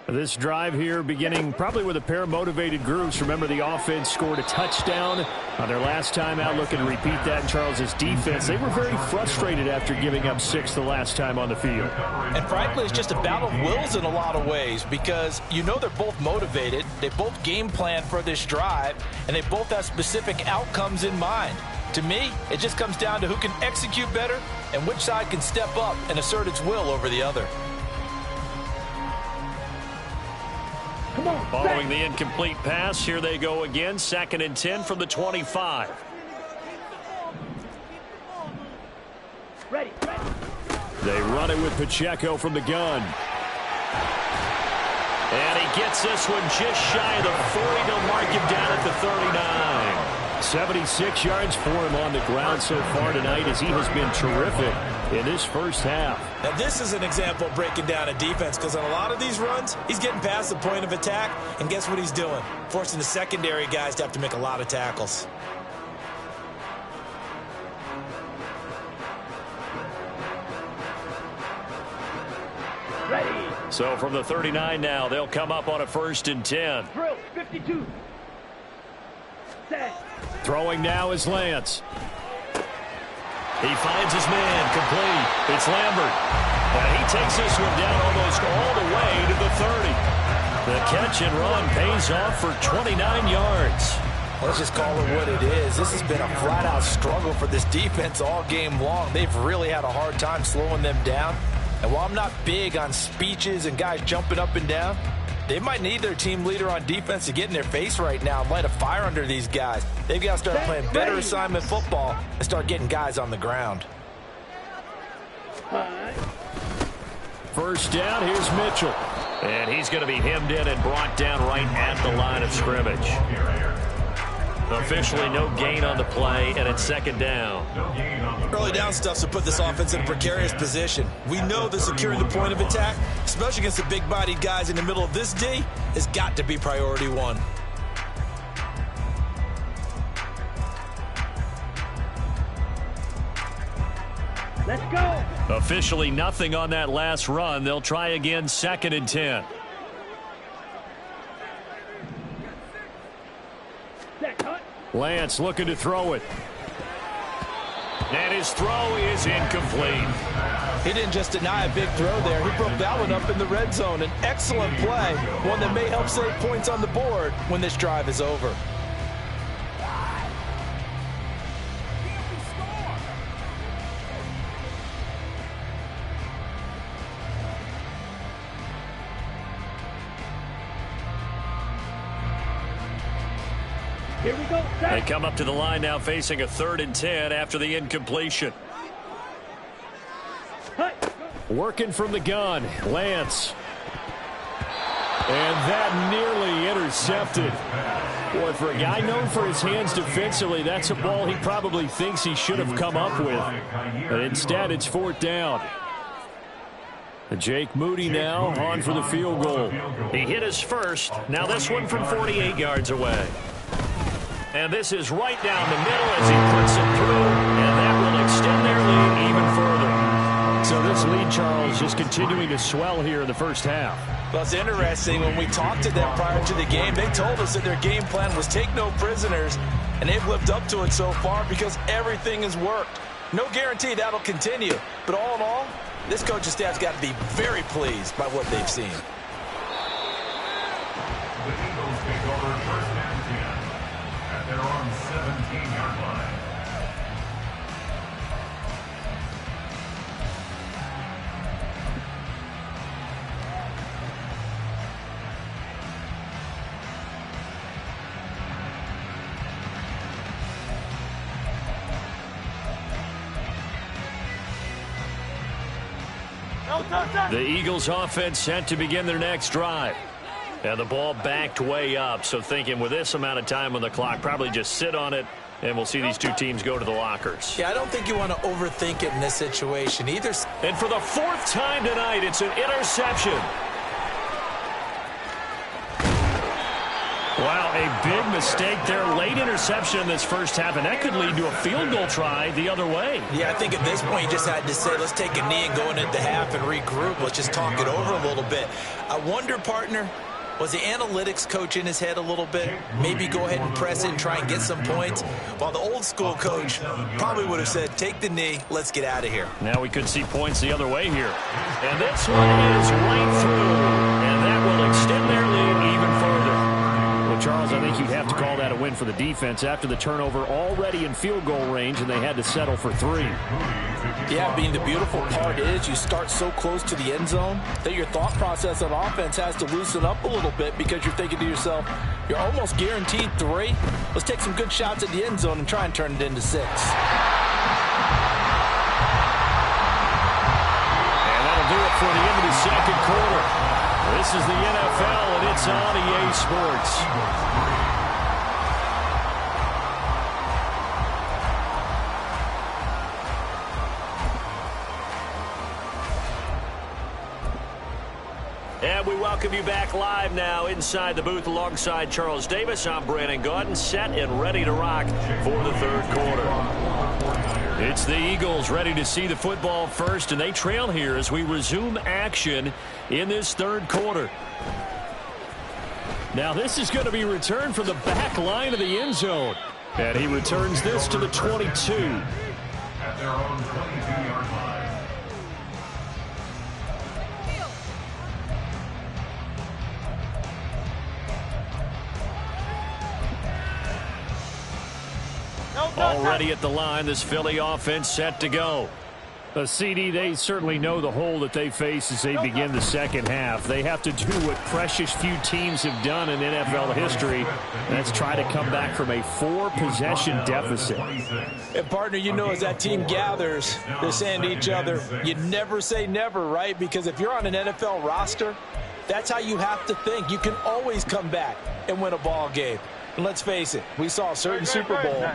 This drive here beginning probably with a pair of motivated groups. Remember, the offense scored a touchdown on their last time out. Looking to repeat that in Charles's defense. They were very frustrated after giving up 6 the last time on the field. And frankly, it's just a battle of wills in a lot of ways because you know they're both motivated. They both game plan for this drive, and they both have specific outcomes in mind. To me, it just comes down to who can execute better and which side can step up and assert its will over the other. Following the incomplete pass, here they go again. 2nd and 10 from the 25. Ready. They run it with Pacheco from the gun. And he gets this one just shy of the 40. They'll mark him down at the 39. 76 yards for him on the ground so far tonight as he has been terrific in this first half. Now this is an example of breaking down a defense because on a lot of these runs, he's getting past the point of attack, and guess what he's doing? Forcing the secondary guys to have to make a lot of tackles. Ready. So from the 39 now, they'll come up on a 1st and 10. Drill. 52. Set. Throwing now is Lance. He finds his man, complete. It's Lambert. And he takes this one down almost all the way to the 30. The catch and run pays off for 29 yards. Let's just call it what it is. This has been a flat-out struggle for this defense all game long. They've really had a hard time slowing them down. And while I'm not big on speeches and guys jumping up and down, they might need their team leader on defense to get in their face right now and light a fire under these guys. They've got to start playing better assignment football and start getting guys on the ground. 1st down, here's Mitchell. And he's going to be hemmed in and brought down right at the line of scrimmage. Officially no gain on the play, and it's 2nd down. Early down stuff to put this offense in a precarious position. We know that securing the point of attack, especially against the big-bodied guys in the middle of this D, has got to be priority 1. Let's go. Officially nothing on that last run. They'll try again, 2nd and 10. Lance looking to throw it. And his throw is incomplete. He didn't just deny a big throw there. He broke that one up in the red zone. An excellent play, one that may help save points on the board when this drive is over. Here we go. Set. They come up to the line now facing a 3rd and 10 after the incompletion. Working from the gun, Lance. And that nearly intercepted. Boy, for a guy known for his hands defensively, that's a ball he probably thinks he should have come up with. But instead, it's 4th down. Jake Moody now on for the field goal. He hit his first. Now this one from 48 yards away. And this is right down the middle as he puts it through, and that will extend their lead even further. So this lead, Charles, just continuing to swell here in the first half. Well, it's interesting. When we talked to them prior to the game, they told us that their game plan was take no prisoners, and they've lived up to it so far because everything has worked. No guarantee that'll continue, but all in all, this coaching staff's got to be very pleased by what they've seen. The Eagles take over 1st and 10 at their own 17-yard line. The Eagles offense set to begin their next drive. And the ball backed way up, so thinking with this amount of time on the clock, probably just sit on it, and we'll see these two teams go to the lockers. Yeah, I don't think you want to overthink it in this situation either. And for the 4th time tonight, it's an interception. Wow, a big mistake there. Late interception in this first half, and that could lead to a field goal try the other way. Yeah, I think at this point you just had to say, let's take a knee and go into the half and regroup. Let's just talk it over a little bit. I wonder, partner, was the analytics coach in his head a little bit? Maybe go ahead and press it and try and get some points. While the old school coach probably would have said, take the knee, let's get out of here. Now we could see points the other way here. And this one is right through. And that will extend their lead even further. Well, Charles, I think you'd have to call that a win for the defense after the turnover already in field goal range, and they had to settle for 3. Yeah, the beautiful part is you start so close to the end zone that your thought process on offense has to loosen up a little bit because you're thinking to yourself, you're almost guaranteed 3. Let's take some good shots at the end zone and try and turn it into 6. And that'll do it for the end of the second quarter. This is the NFL, and it's on EA Sports. And we welcome you back live now inside the booth alongside Charles Davis. I'm Brandon Gaudin, set and ready to rock for the third quarter. It's the Eagles ready to see the football first, and they trail here as we resume action in this third quarter. Now this is going to be returned from the back line of the end zone. And he returns this to the 22. At their own 22-yard line. Already at the line, this Philly offense set to go. CD, they certainly know the hole that they face as they begin the second half. They have to do what precious few teams have done in NFL history, and that's try to come back from a 4-possession deficit. And, partner, you know, as that team gathers, they're saying to each other, you never say never, right? Because if you're on an NFL roster, that's how you have to think. You can always come back and win a ball game. And let's face it, we saw a certain Super Bowl,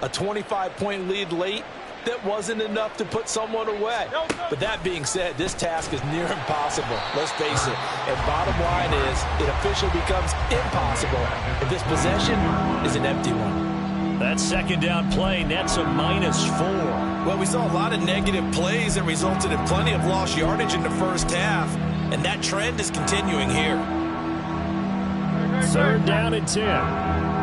a 25-point lead late, that wasn't enough to put someone away. But that being said, this task is near impossible. Let's face it. And bottom line is, it officially becomes impossible if this possession is an empty one. That second down play nets a -4. Well, we saw a lot of negative plays that resulted in plenty of lost yardage in the first half. And that trend is continuing here. Third down and 10.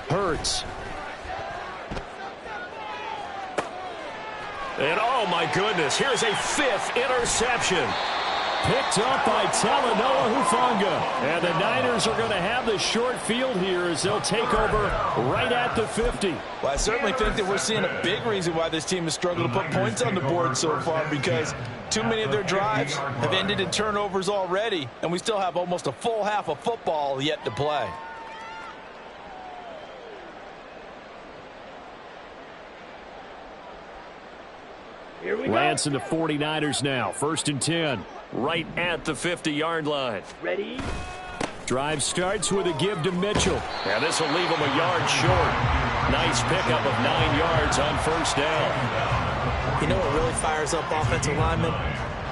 Hurts. And oh my goodness, here's a 5th interception. Picked up by Talanoa Hufanga. And the Niners are going to have the short field here as they'll take over right at the 50. Well, I certainly think that we're seeing a big reason why this team has struggled to put points on the board so far, because too many of their drives have ended in turnovers already, and we still have almost a full half of football yet to play. Here we Lance go. and the 49ers now. 1st and 10. Right at the 50-yard line. Ready? Drive starts with a give to Mitchell. And this will leave him a yard short. Nice pickup of 9 yards on first down. You know what really fires up offensive linemen?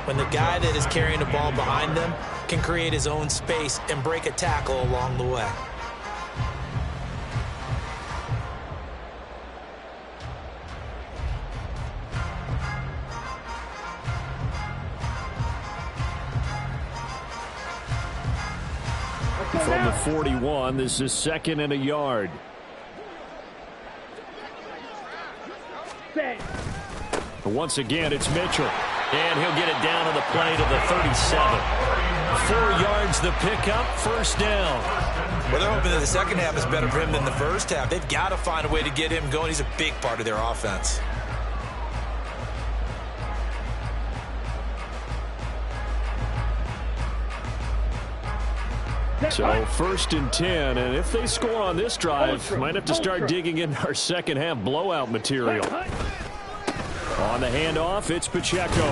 When the guy that is carrying the ball behind them can create his own space and break a tackle along the way. From the 41, this is 2nd and a yard. Set. Once again, it's Mitchell. And he'll get it down to the play to the 37. 4 yards the pickup, first down. Well, they're hoping that the second half is better for him than the first half. They've got to find a way to get him going. He's a big part of their offense. So 1st and 10, and if they score on this drive, might have to start digging in our second half blowout material. On the handoff, it's Pacheco.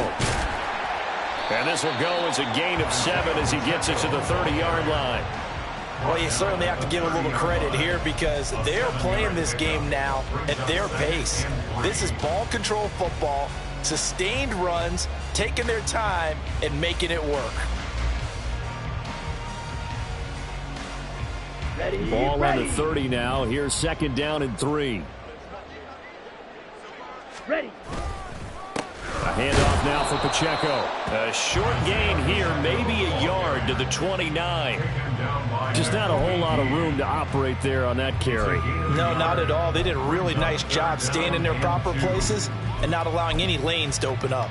And this will go as a gain of 7 as he gets it to the 30-yard line. Well, you certainly have to give a little credit here because they're playing this game now at their pace. This is ball control football. Sustained runs, taking their time, and making it work. Ready, Ball ready. on the 30 now. Here's 2nd down and 3. Ready. A handoff now for Pacheco. A short gain here, maybe a yard to the 29. Just not a whole lot of room to operate there on that carry. No, not at all. They did a really nice job staying in their proper places and not allowing any lanes to open up.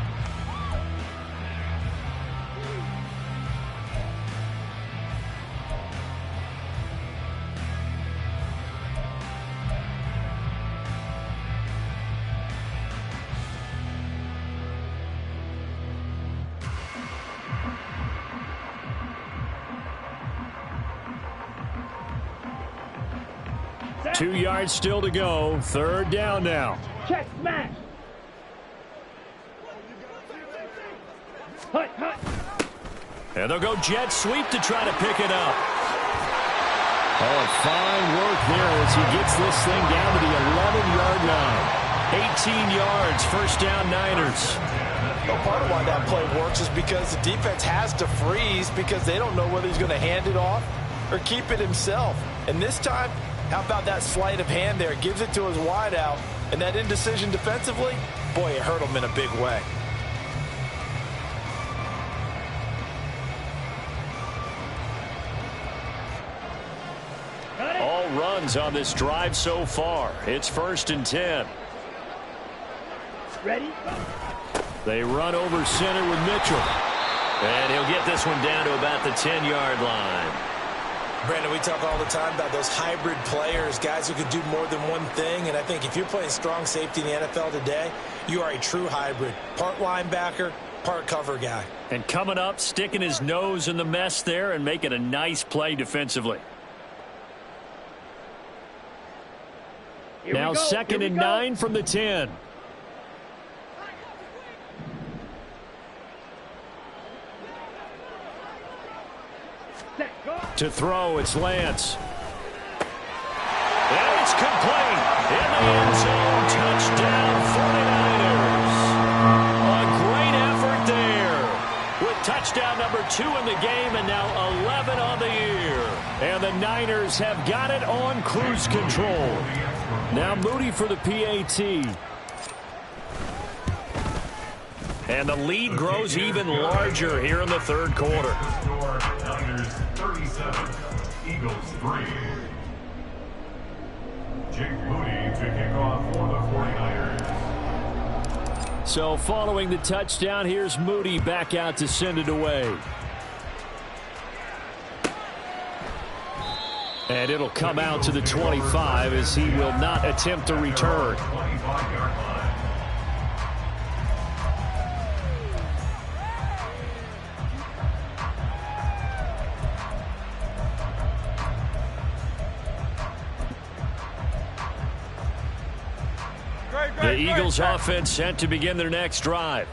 Two yards still to go. 3rd down now. Check smash. Hut, hut. And they'll go jet sweep to try to pick it up. Oh, fine work there as he gets this thing down to the 11-yard line. 18 yards, 1st down Niners. Well, part of why that play works is because the defense has to freeze because they don't know whether he's going to hand it off or keep it himself. And this time, how about that sleight of hand there? Gives it to his wideout. And that indecision defensively, boy, it hurt him in a big way. All runs on this drive so far. It's 1st and 10. Ready. They run over center with Mitchell. And he'll get this one down to about the 10-yard line. Brandon, we talk all the time about those hybrid players, guys who could do more than one thing. And I think if you're playing strong safety in the NFL today, you are a true hybrid. Part linebacker, part cover guy. And coming up, sticking his nose in the mess there and making a nice play defensively. Here Now we go. 2nd Here and we go. 9 from the 10. Set, go. To throw, it's Lance. And it's complete. In the end zone, touchdown 49ers. A great effort there. With touchdown number 2 in the game and now 11 on the year. And the Niners have got it on cruise control. Now Moody for the PAT. And the lead grows even larger here in the 3rd quarter. Niners 37, Eagles 3. Jake Moody to kick off for the 49ers. So following the touchdown, here's Moody back out to send it away. And it'll come out to the 25 as he will not attempt to return. 25-yard line. The Eagles offense set to begin their next drive.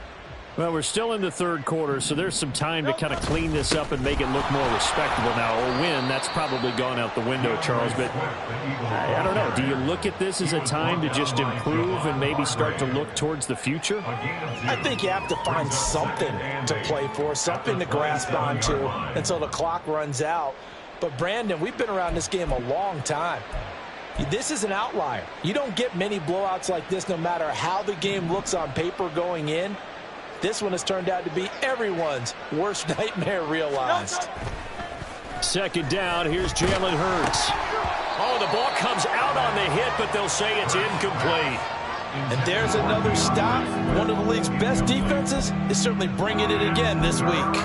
Well, we're still in the 3rd quarter, so there's some time to kind of clean this up and make it look more respectable. Now, a win, that's probably gone out the window, Charles, but I don't know. Do you look at this as a time to just improve and maybe start to look towards the future? I think you have to find something to play for, something to grasp onto until the clock runs out. But, Brandon, we've been around this game a long time. This is an outlier. You don't get many blowouts like this no matter how the game looks on paper going in. This one has turned out to be everyone's worst nightmare realized. 2nd down, here's Jalen Hurts. Oh, the ball comes out on the hit, but they'll say it's incomplete. And there's another stop. One of the league's best defenses is certainly bringing it again this week.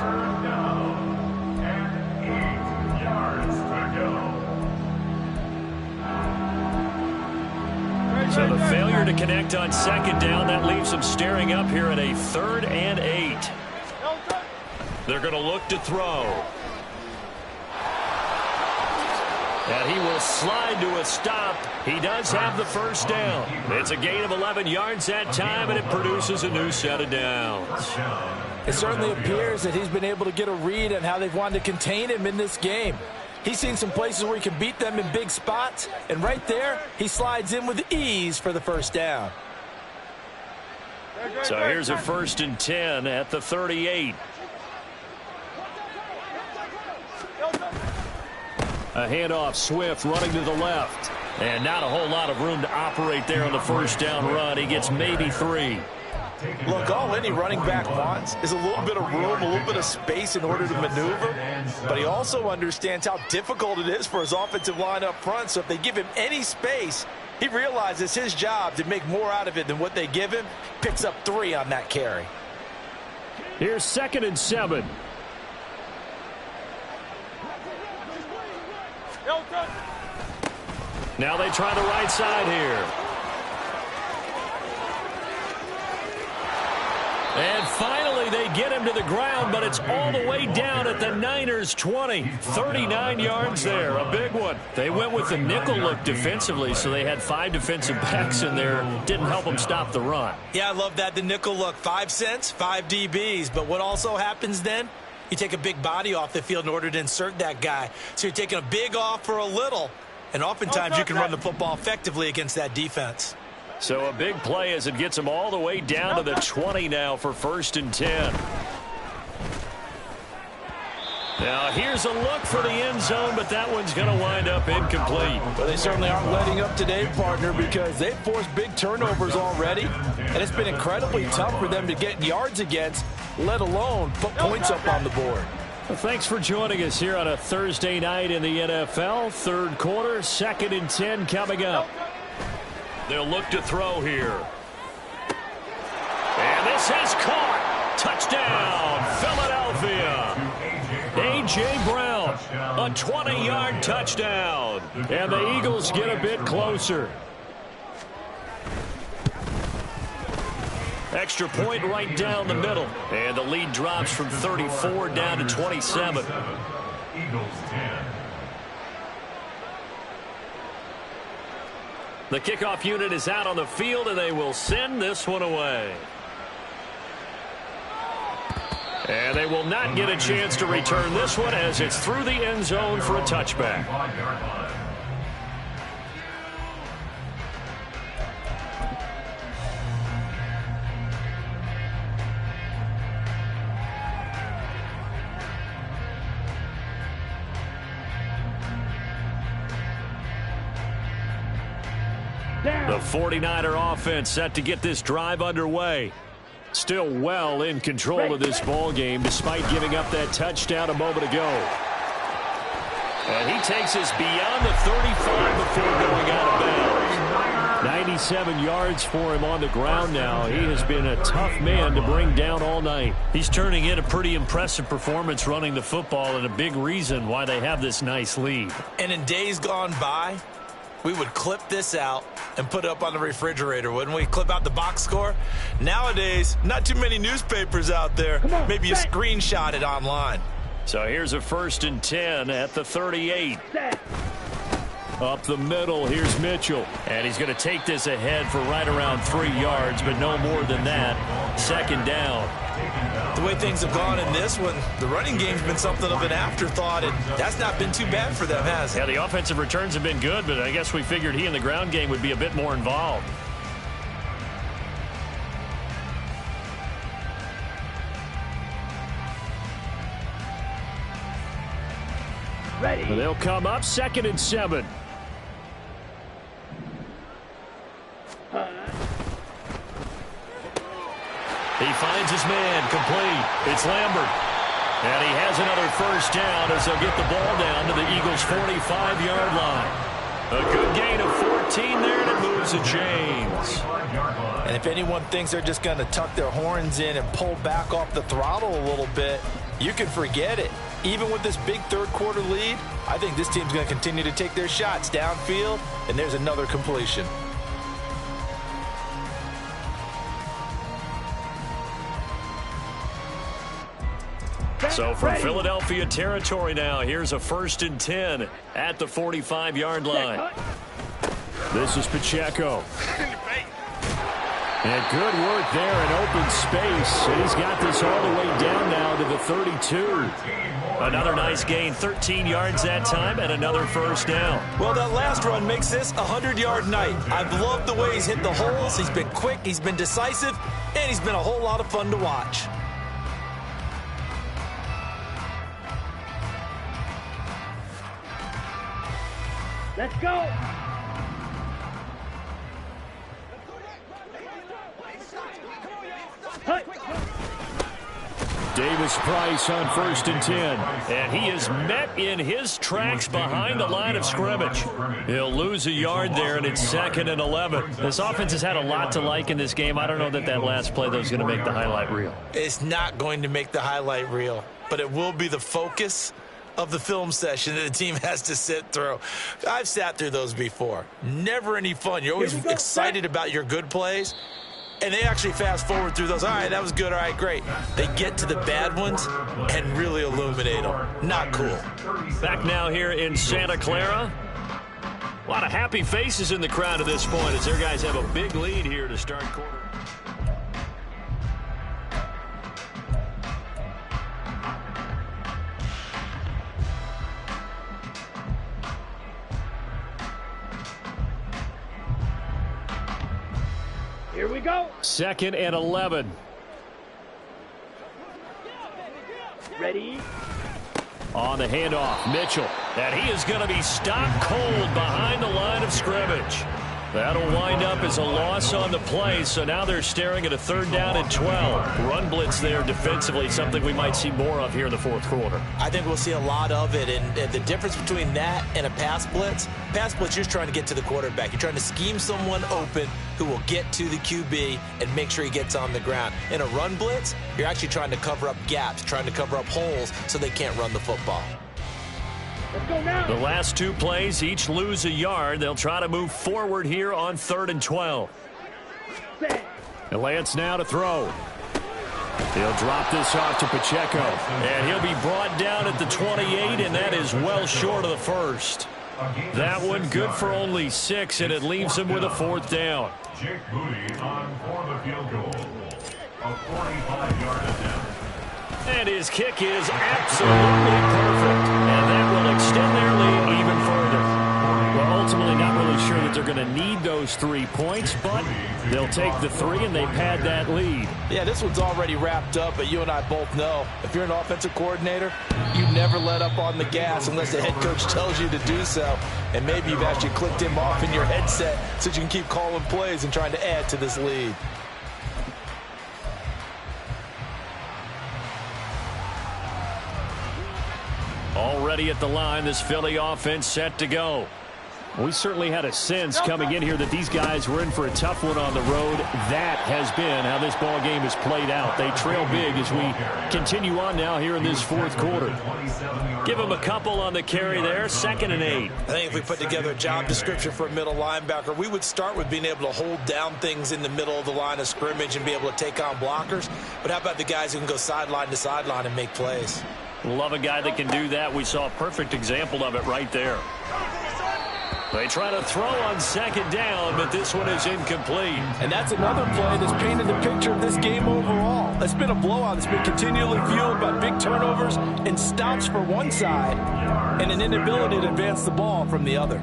So the failure to connect on 2nd down, that leaves them staring up here at a 3rd and 8. They're going to look to throw. And he will slide to a stop. He does have the 1st down. It's a gain of 11 yards that time, and it produces a new set of downs. It certainly appears that he's been able to get a read on how they've wanted to contain him in this game. He's seen some places where he can beat them in big spots, and right there, he slides in with ease for the 1st down. So here's a 1st and 10 at the 38. A handoff, Swift running to the left. And not a whole lot of room to operate there on the first down run. He gets maybe 3. Look, all any running back wants is a little bit of room, a little bit of space in order to maneuver. But he also understands how difficult it is for his offensive line up front. So if they give him any space, he realizes his job to make more out of it than what they give him. Picks up 3 on that carry. Here's 2nd and 7. Now they try the right side here. And finally they get him to the ground, but it's all the way down at the Niners 20. 39 yards there, a big one. They went with the nickel look defensively, so they had 5 defensive backs in there. Didn't help them stop the run. Yeah, I love that, the nickel look. 5 cents, 5 DBs. But what also happens then? You take a big body off the field in order to insert that guy. So you're taking a big off for a little. And oftentimes you can run the football effectively against that defense. So a big play as it gets them all the way down to the 20 now for 1st and 10. Now here's a look for the end zone, but that one's going to wind up incomplete. Well, they certainly aren't letting up today, partner, because they've forced big turnovers already. And it's been incredibly tough for them to get yards against, let alone put points up on the board. Well, thanks for joining us here on a Thursday night in the NFL. 3rd quarter, 2nd and 10 coming up. They'll look to throw here. And this is caught. Touchdown, Philadelphia. A.J. Brown, a 20-yard touchdown. And the Eagles get a bit closer. Extra point right down the middle. And the lead drops from 34 down to 27. Eagles 10. The kickoff unit is out on the field, and they will send this one away. And they will not get a chance to return this one as it's through the end zone for a touchback. The 49er offense set to get this drive underway. Still well in control of this ball game despite giving up that touchdown a moment ago. And he takes us beyond the 35 before going out of bounds. 97 yards for him on the ground now. He has been a tough man to bring down all night. He's turning in a pretty impressive performance running the football, and a big reason why they have this nice lead. And in days gone by, we would clip this out and put it up on the refrigerator, wouldn't we? Clip out the box score. Nowadays, not too many newspapers out there. Maybe you screenshot it online. So here's a 1st and 10 at the 38. Up the middle, here's Mitchell. And he's going to take this ahead for right around 3 yards, but no more than that. 2nd down. The way things have gone in this one, the running game's been something of an afterthought, and that's not been too bad for them, has it? Yeah, the offensive returns have been good, but I guess we figured he in the ground game would be a bit more involved. Ready. They'll come up 2nd and 7. He finds his man, complete. It's Lambert. And he has another 1st down as they'll get the ball down to the Eagles' 45-yard line. A good gain of 14 there, and it moves the chains. And if anyone thinks they're just going to tuck their horns in and pull back off the throttle a little bit, you can forget it. Even with this big 3rd quarter lead, I think this team's going to continue to take their shots downfield, and there's another completion. So from Philadelphia territory now, here's a 1st and 10 at the 45-yard line. This is Pacheco. And good work there in open space. And he's got this all the way down now to the 32. Another nice gain, 13 yards that time, and another first down. Well, that last run makes this a 100-yard night. I've loved the way he's hit the holes. He's been quick, he's been decisive, and he's been a whole lot of fun to watch. Let's go. Davis-Price on 1st and 10. And he is met in his tracks behind the line of scrimmage. He'll lose a yard there, and it's 2nd and 11. This offense has had a lot to like in this game. I don't know that that last play, though, is going to make the highlight reel. It's not going to make the highlight reel, but it will be the focus of the film session that the team has to sit through. I've sat through those before. Never any fun. You're always excited about your good plays. And they actually fast forward through those. All right, that was good. All right, great. They get to the bad ones and really illuminate them. Not cool. Back now here in Santa Clara. A lot of happy faces in the crowd at this point as their guys have a big lead here to start quarter. Here we go. 2nd and 11. Ready. On the handoff, Mitchell. And he is going to be stopped cold behind the line of scrimmage. That'll wind up as a loss on the play, so now they're staring at a 3rd down and 12. Run blitz there defensively, something we might see more of here in the 4th quarter. I think we'll see a lot of it, and the difference between that and a pass blitz, you're just trying to get to the quarterback. You're trying to scheme someone open who will get to the QB and make sure he gets on the ground. In a run blitz, you're actually trying to cover up gaps, trying to cover up holes so they can't run the football. Let's go now. The last 2 plays each lose a yard. They'll try to move forward here on 3rd and 12. And Lance now to throw. He'll drop this off to Pacheco. And he'll be brought down at the 28, and that is well short of the first. That one good for only 6, and it leaves him with a 4th down. Jake Moody on for the field goal. A 45-yard attempt. And his kick is absolutely perfect. And that will extend their lead even further. Well, ultimately not really sure that they're going to need those 3 points, but they'll take the 3 and they pad that lead. Yeah, this one's already wrapped up, but you and I both know if you're an offensive coordinator, you never let up on the gas unless the head coach tells you to do so. And maybe you've actually clicked him off in your headset so you can keep calling plays and trying to add to this lead. Already at the line, this Philly offense set to go. We certainly had a sense coming in here that these guys were in for a tough one on the road. That has been how this ball game has played out. They trail big as we continue on now here in this 4th quarter. Give them a couple on the carry there, 2nd and 8. I think if we put together a job description for a middle linebacker, we would start with being able to hold down things in the middle of the line of scrimmage and be able to take on blockers. But how about the guys who can go sideline to sideline and make plays? Love a guy that can do that. We saw a perfect example of it right there. They try to throw on 2nd down, but this one is incomplete. And that's another play that's painted the picture of this game overall. It's been a blowout. It's been continually fueled by big turnovers and stops for one side and an inability to advance the ball from the other.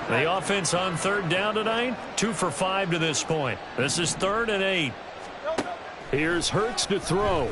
The offense on 3rd down tonight, 2 for 5 to this point. This is 3rd and 8. Here's Hurts to throw.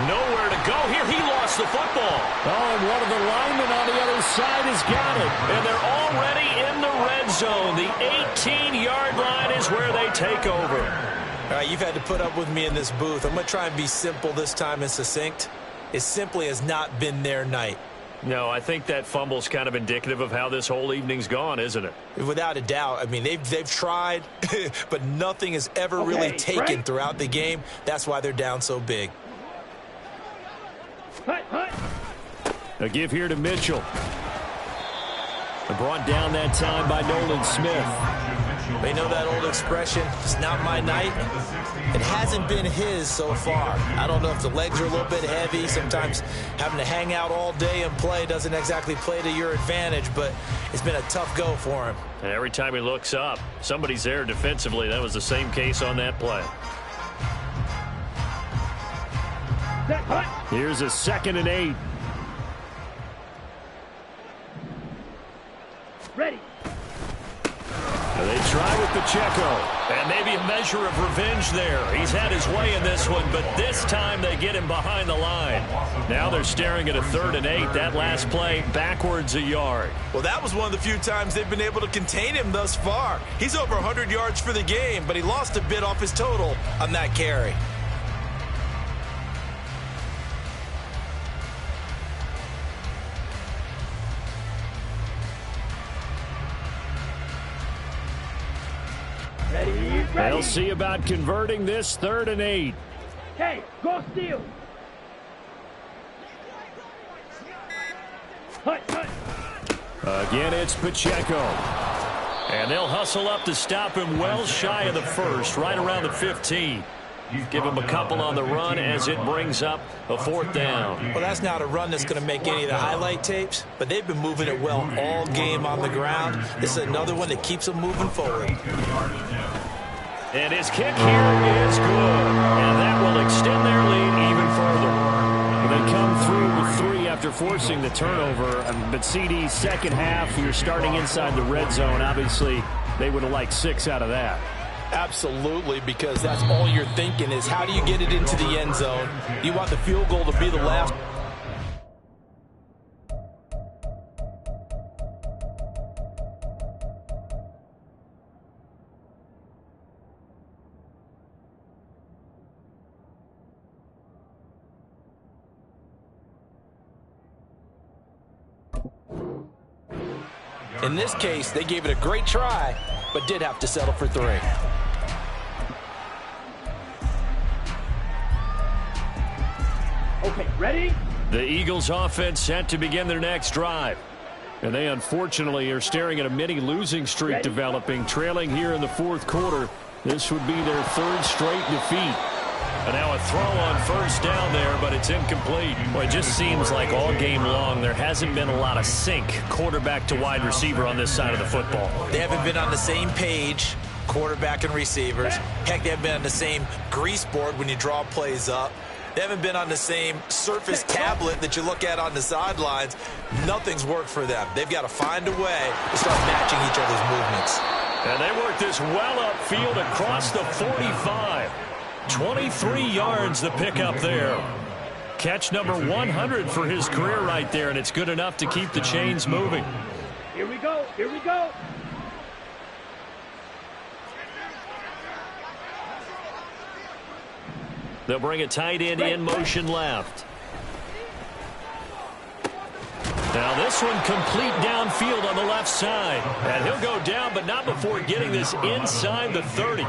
Nowhere to go here. He lost the football. Oh, and one of the linemen on the other side has got it. And they're already in the red zone. The 18-yard line is where they take over. All right, you've had to put up with me in this booth. I'm going to try and be simple this time and succinct. It simply has not been their night. No, I think that fumble's kind of indicative of how this whole evening's gone, isn't it? Without a doubt. I mean, they've tried, but nothing has ever really taken throughout the game. That's why they're down so big. A give here to Mitchell. Brought down that time by Nolan Smith. They know that old expression, it's not my night. It hasn't been his so far. I don't know if the legs are a little bit heavy. Sometimes having to hang out all day and play doesn't exactly play to your advantage, but it's been a tough go for him. And every time he looks up, somebody's there defensively. That was the same case on that play. Here's a 2nd and 8. Ready. They try with Pacheco. And maybe a measure of revenge there. He's had his way in this one, but this time they get him behind the line. Now they're staring at a 3rd and 8. That last play, backwards a yard. Well, that was one of the few times they've been able to contain him thus far. He's over 100 yards for the game, but he lost a bit off his total on that carry. Ready. They'll see about converting this 3rd and 8. Hey, go steal. Hut. Again, it's Pacheco. And they'll hustle up to stop him well shy of the 1st, right around the 15. Give him a couple on the run as it brings up a 4th down. Well, that's not a run that's going to make any of the highlight tapes, but they've been moving it well all game on the ground. This is another one that keeps them moving forward. And his kick here is good. And that will extend their lead even further. They come through with 3 after forcing the turnover. But CD, second half, you're starting inside the red zone. Obviously, they would have liked 6 out of that. Absolutely, because that's all you're thinking is how do you get it into the end zone? You want the field goal to be the last. In this case, they gave it a great try, but did have to settle for 3. Okay, ready? The Eagles offense set to begin their next drive. And they unfortunately are staring at a mini losing streak developing, trailing here in the 4th quarter. This would be their 3rd straight defeat. And now a throw on 1st down there, but it's incomplete. Well, it just seems like all game long there hasn't been a lot of sync quarterback to wide receiver on this side of the football. They haven't been on the same page, quarterback and receivers. Heck, they haven't been on the same grease board when you draw plays up. They haven't been on the same surface tablet that you look at on the sidelines. Nothing's worked for them. They've got to find a way to start matching each other's movements. And they work this well upfield across the 45. 23 yards the pickup there. Catch number 100 for his career right there, and it's good enough to keep the chains moving. Here we go. Here we go. They'll bring a tight end in motion left. Now this one complete downfield on the left side. And he'll go down, but not before getting this inside the 30.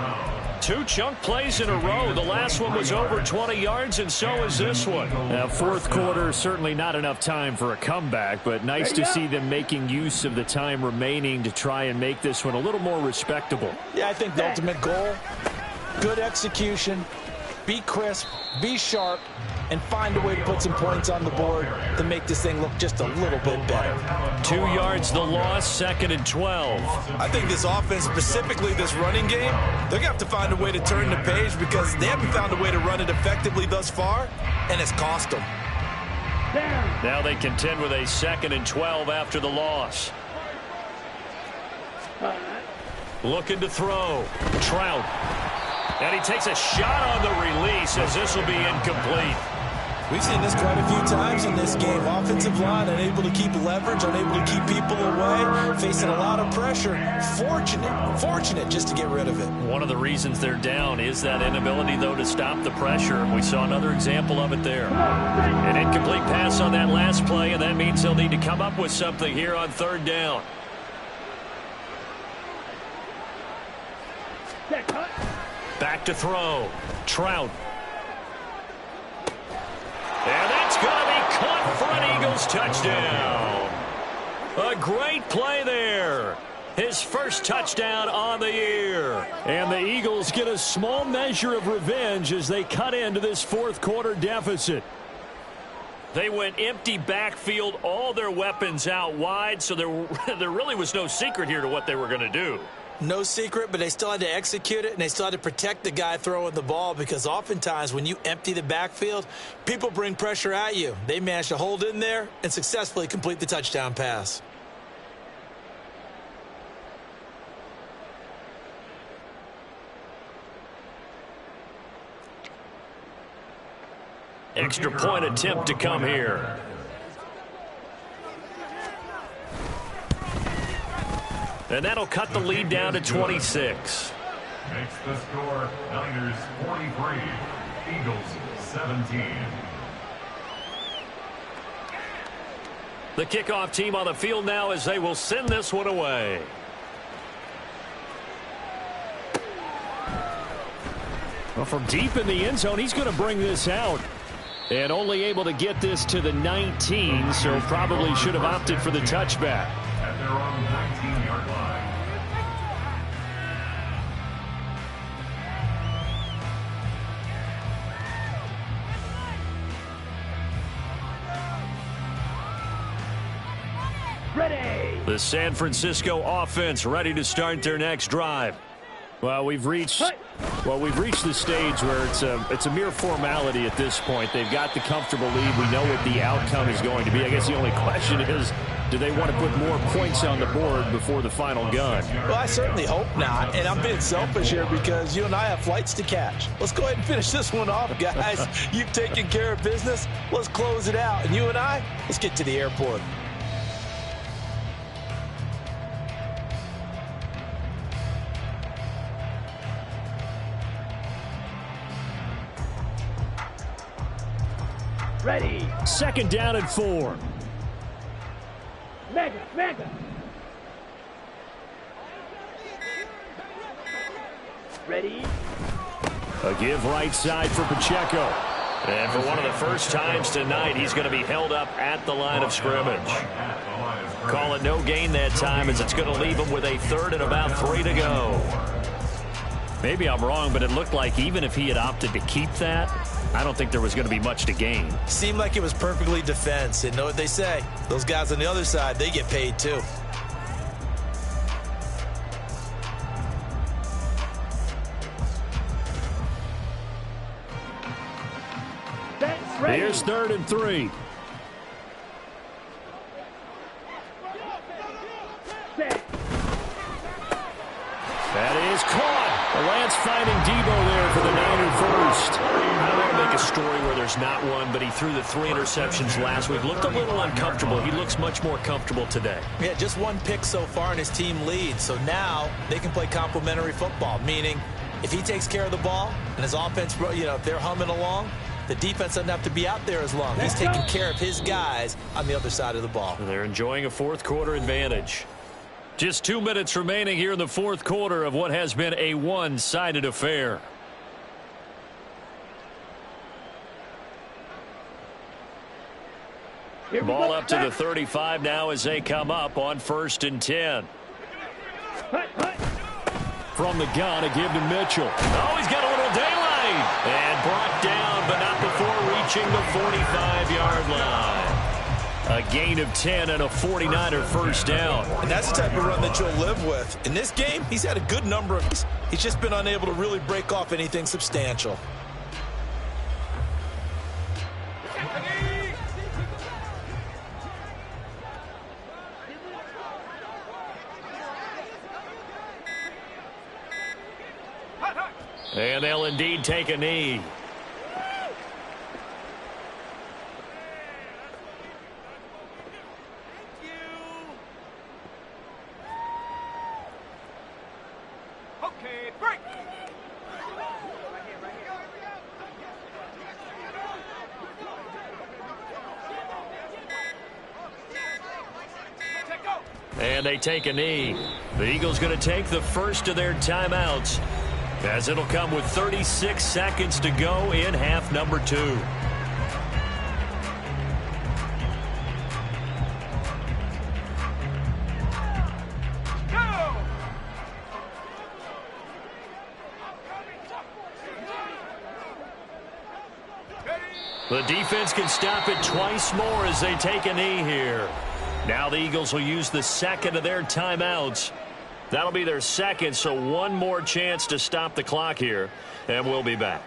2 chunk plays in a row. The last one was over 20 yards, and so is this one. Now, 4th quarter, certainly not enough time for a comeback, but nice to see them making use of the time remaining to try and make this one a little more respectable. Yeah, I think the ultimate goal, good execution, be crisp, be sharp, and find a way to put some points on the board to make this thing look just a little bit better. 2 yards the loss, 2nd and 12. I think this offense, specifically this running game, they're going to have to find a way to turn the page because they haven't found a way to run it effectively thus far, and it's cost them. Now they contend with a 2nd and 12 after the loss. Looking to throw. Trout. And he takes a shot on the release as this will be incomplete. We've seen this quite a few times in this game. Offensive line unable to keep leverage, unable to keep people away, facing a lot of pressure. Fortunate just to get rid of it. One of the reasons they're down is that inability, though, to stop the pressure. We saw another example of it there. An incomplete pass on that last play, and that means they'll need to come up with something here on 3rd down. Back to throw. Trout. And that's going to be caught for an Eagles touchdown. A great play there. his first touchdown on the year. And the Eagles get a small measure of revenge as they cut into this fourth quarter deficit. They went empty backfield, all their weapons out wide, so there really was no secret here to what they were going to do. No secret, but they still had to execute it, and they still had to protect the guy throwing the ball, because oftentimes when you empty the backfield, people bring pressure at you. They managed to hold in there and successfully complete the touchdown pass. Extra point attempt to come here. And that'll cut the lead down to 26. Makes the score Niners 43, Eagles 17. The kickoff team on the field now as they will send this one away. Well, from deep in the end zone, he's going to bring this out. And only able to get this to the 19, so probably should have opted for the touchback. At their own 19-yard line. Ready. The San Francisco offense ready to start their next drive. Well, we've reached the stage where it's a mere formality at this point. They've got the comfortable lead. We know what the outcome is going to be. I guess the only question is, do they want to put more points on the board before the final gun? Well, I certainly hope not, and I'm being selfish here because you and I have flights to catch. Let's go ahead and finish this one off, guys. You've taken care of business. Let's close it out, and you and I, let's get to the airport. Ready. Second down and 4. Mega. Ready. A give right side for Pacheco. And for one of the first times tonight, he's going to be held up at the line of scrimmage. Call it no gain that time, as it's going to leave him with a third and about 3 to go. Maybe I'm wrong, but it looked like even if he had opted to keep that, I don't think there was going to be much to gain. Seemed like it was perfectly defense. And know what they say? Those guys on the other side, they get paid too. That's ready. Here's 3rd and 3. Set. That is caught. Lance finding Debo there for the Niner first. I don't want to make a story where there's not one, but he threw the 3 interceptions last week. Looked a little uncomfortable. He looks much more comfortable today. Yeah, just 1 pick so far and his team leads. So now they can play complementary football, meaning if he takes care of the ball and his offense, if they're humming along, the defense doesn't have to be out there as long. He's taking care of his guys on the other side of the ball. And they're enjoying a fourth quarter advantage. Just 2 minutes remaining here in the fourth quarter of what has been a one-sided affair. Ball up to the 35 now as they come up on 1st and 10. From the gun, a give to Mitchell. Oh, he's got a little daylight. And brought down, but not before reaching the 45-yard line. A gain of 10 and a 49er first down. And that's the type of run that you'll live with. In this game, he's had a good number of... He's just been unable to really break off anything substantial. And they'll indeed take a knee. And they take a knee. The Eagles going to take the first of their timeouts, as it'll come with 36 seconds to go in half number 2. Go! The defense can stop it twice more as they take a knee here. Now the Eagles will use the second of their timeouts. That'll be their second, so one more chance to stop the clock here, and we'll be back.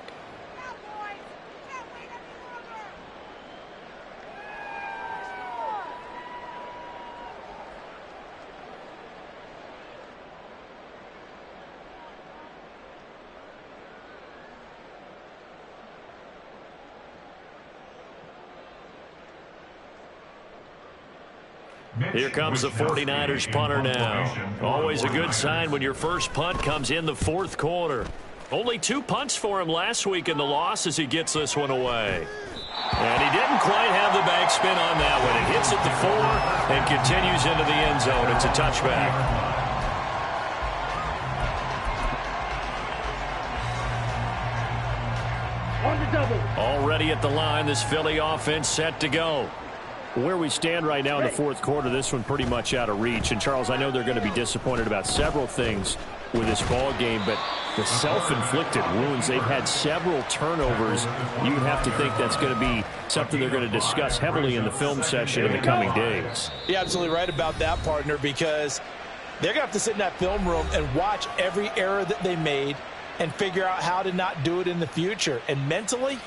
Here comes the 49ers punter now. Always a good sign when your first punt comes in the fourth quarter. Only 2 punts for him last week in the loss as he gets this one away. And he didn't quite have the backspin on that one. It hits at the 4 and continues into the end zone. It's a touchback. On the double. Already at the line, this Philly offense set to go. Where we stand right now in the fourth quarter, this one pretty much out of reach. And, Charles, I know they're going to be disappointed about several things with this ball game, but the self-inflicted wounds, they've had several turnovers. You'd have to think that's going to be something they're going to discuss heavily in the film session in the coming days. You're absolutely right about that, partner, because they're going to have to sit in that film room and watch every error that they made and figure out how to not do it in the future. And mentally,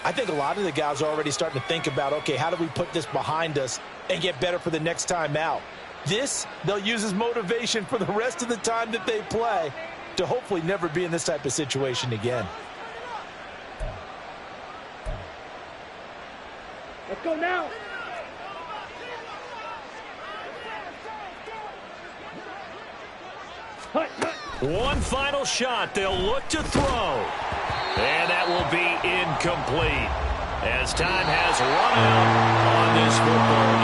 I think a lot of the guys are already starting to think about, okay, how do we put this behind us and get better for the next time out? This, they'll use as motivation for the rest of the time that they play to hopefully never be in this type of situation again. Let's go now. Hut, hut. One final shot. They'll look to throw. And that will be incomplete as time has run out on this football game.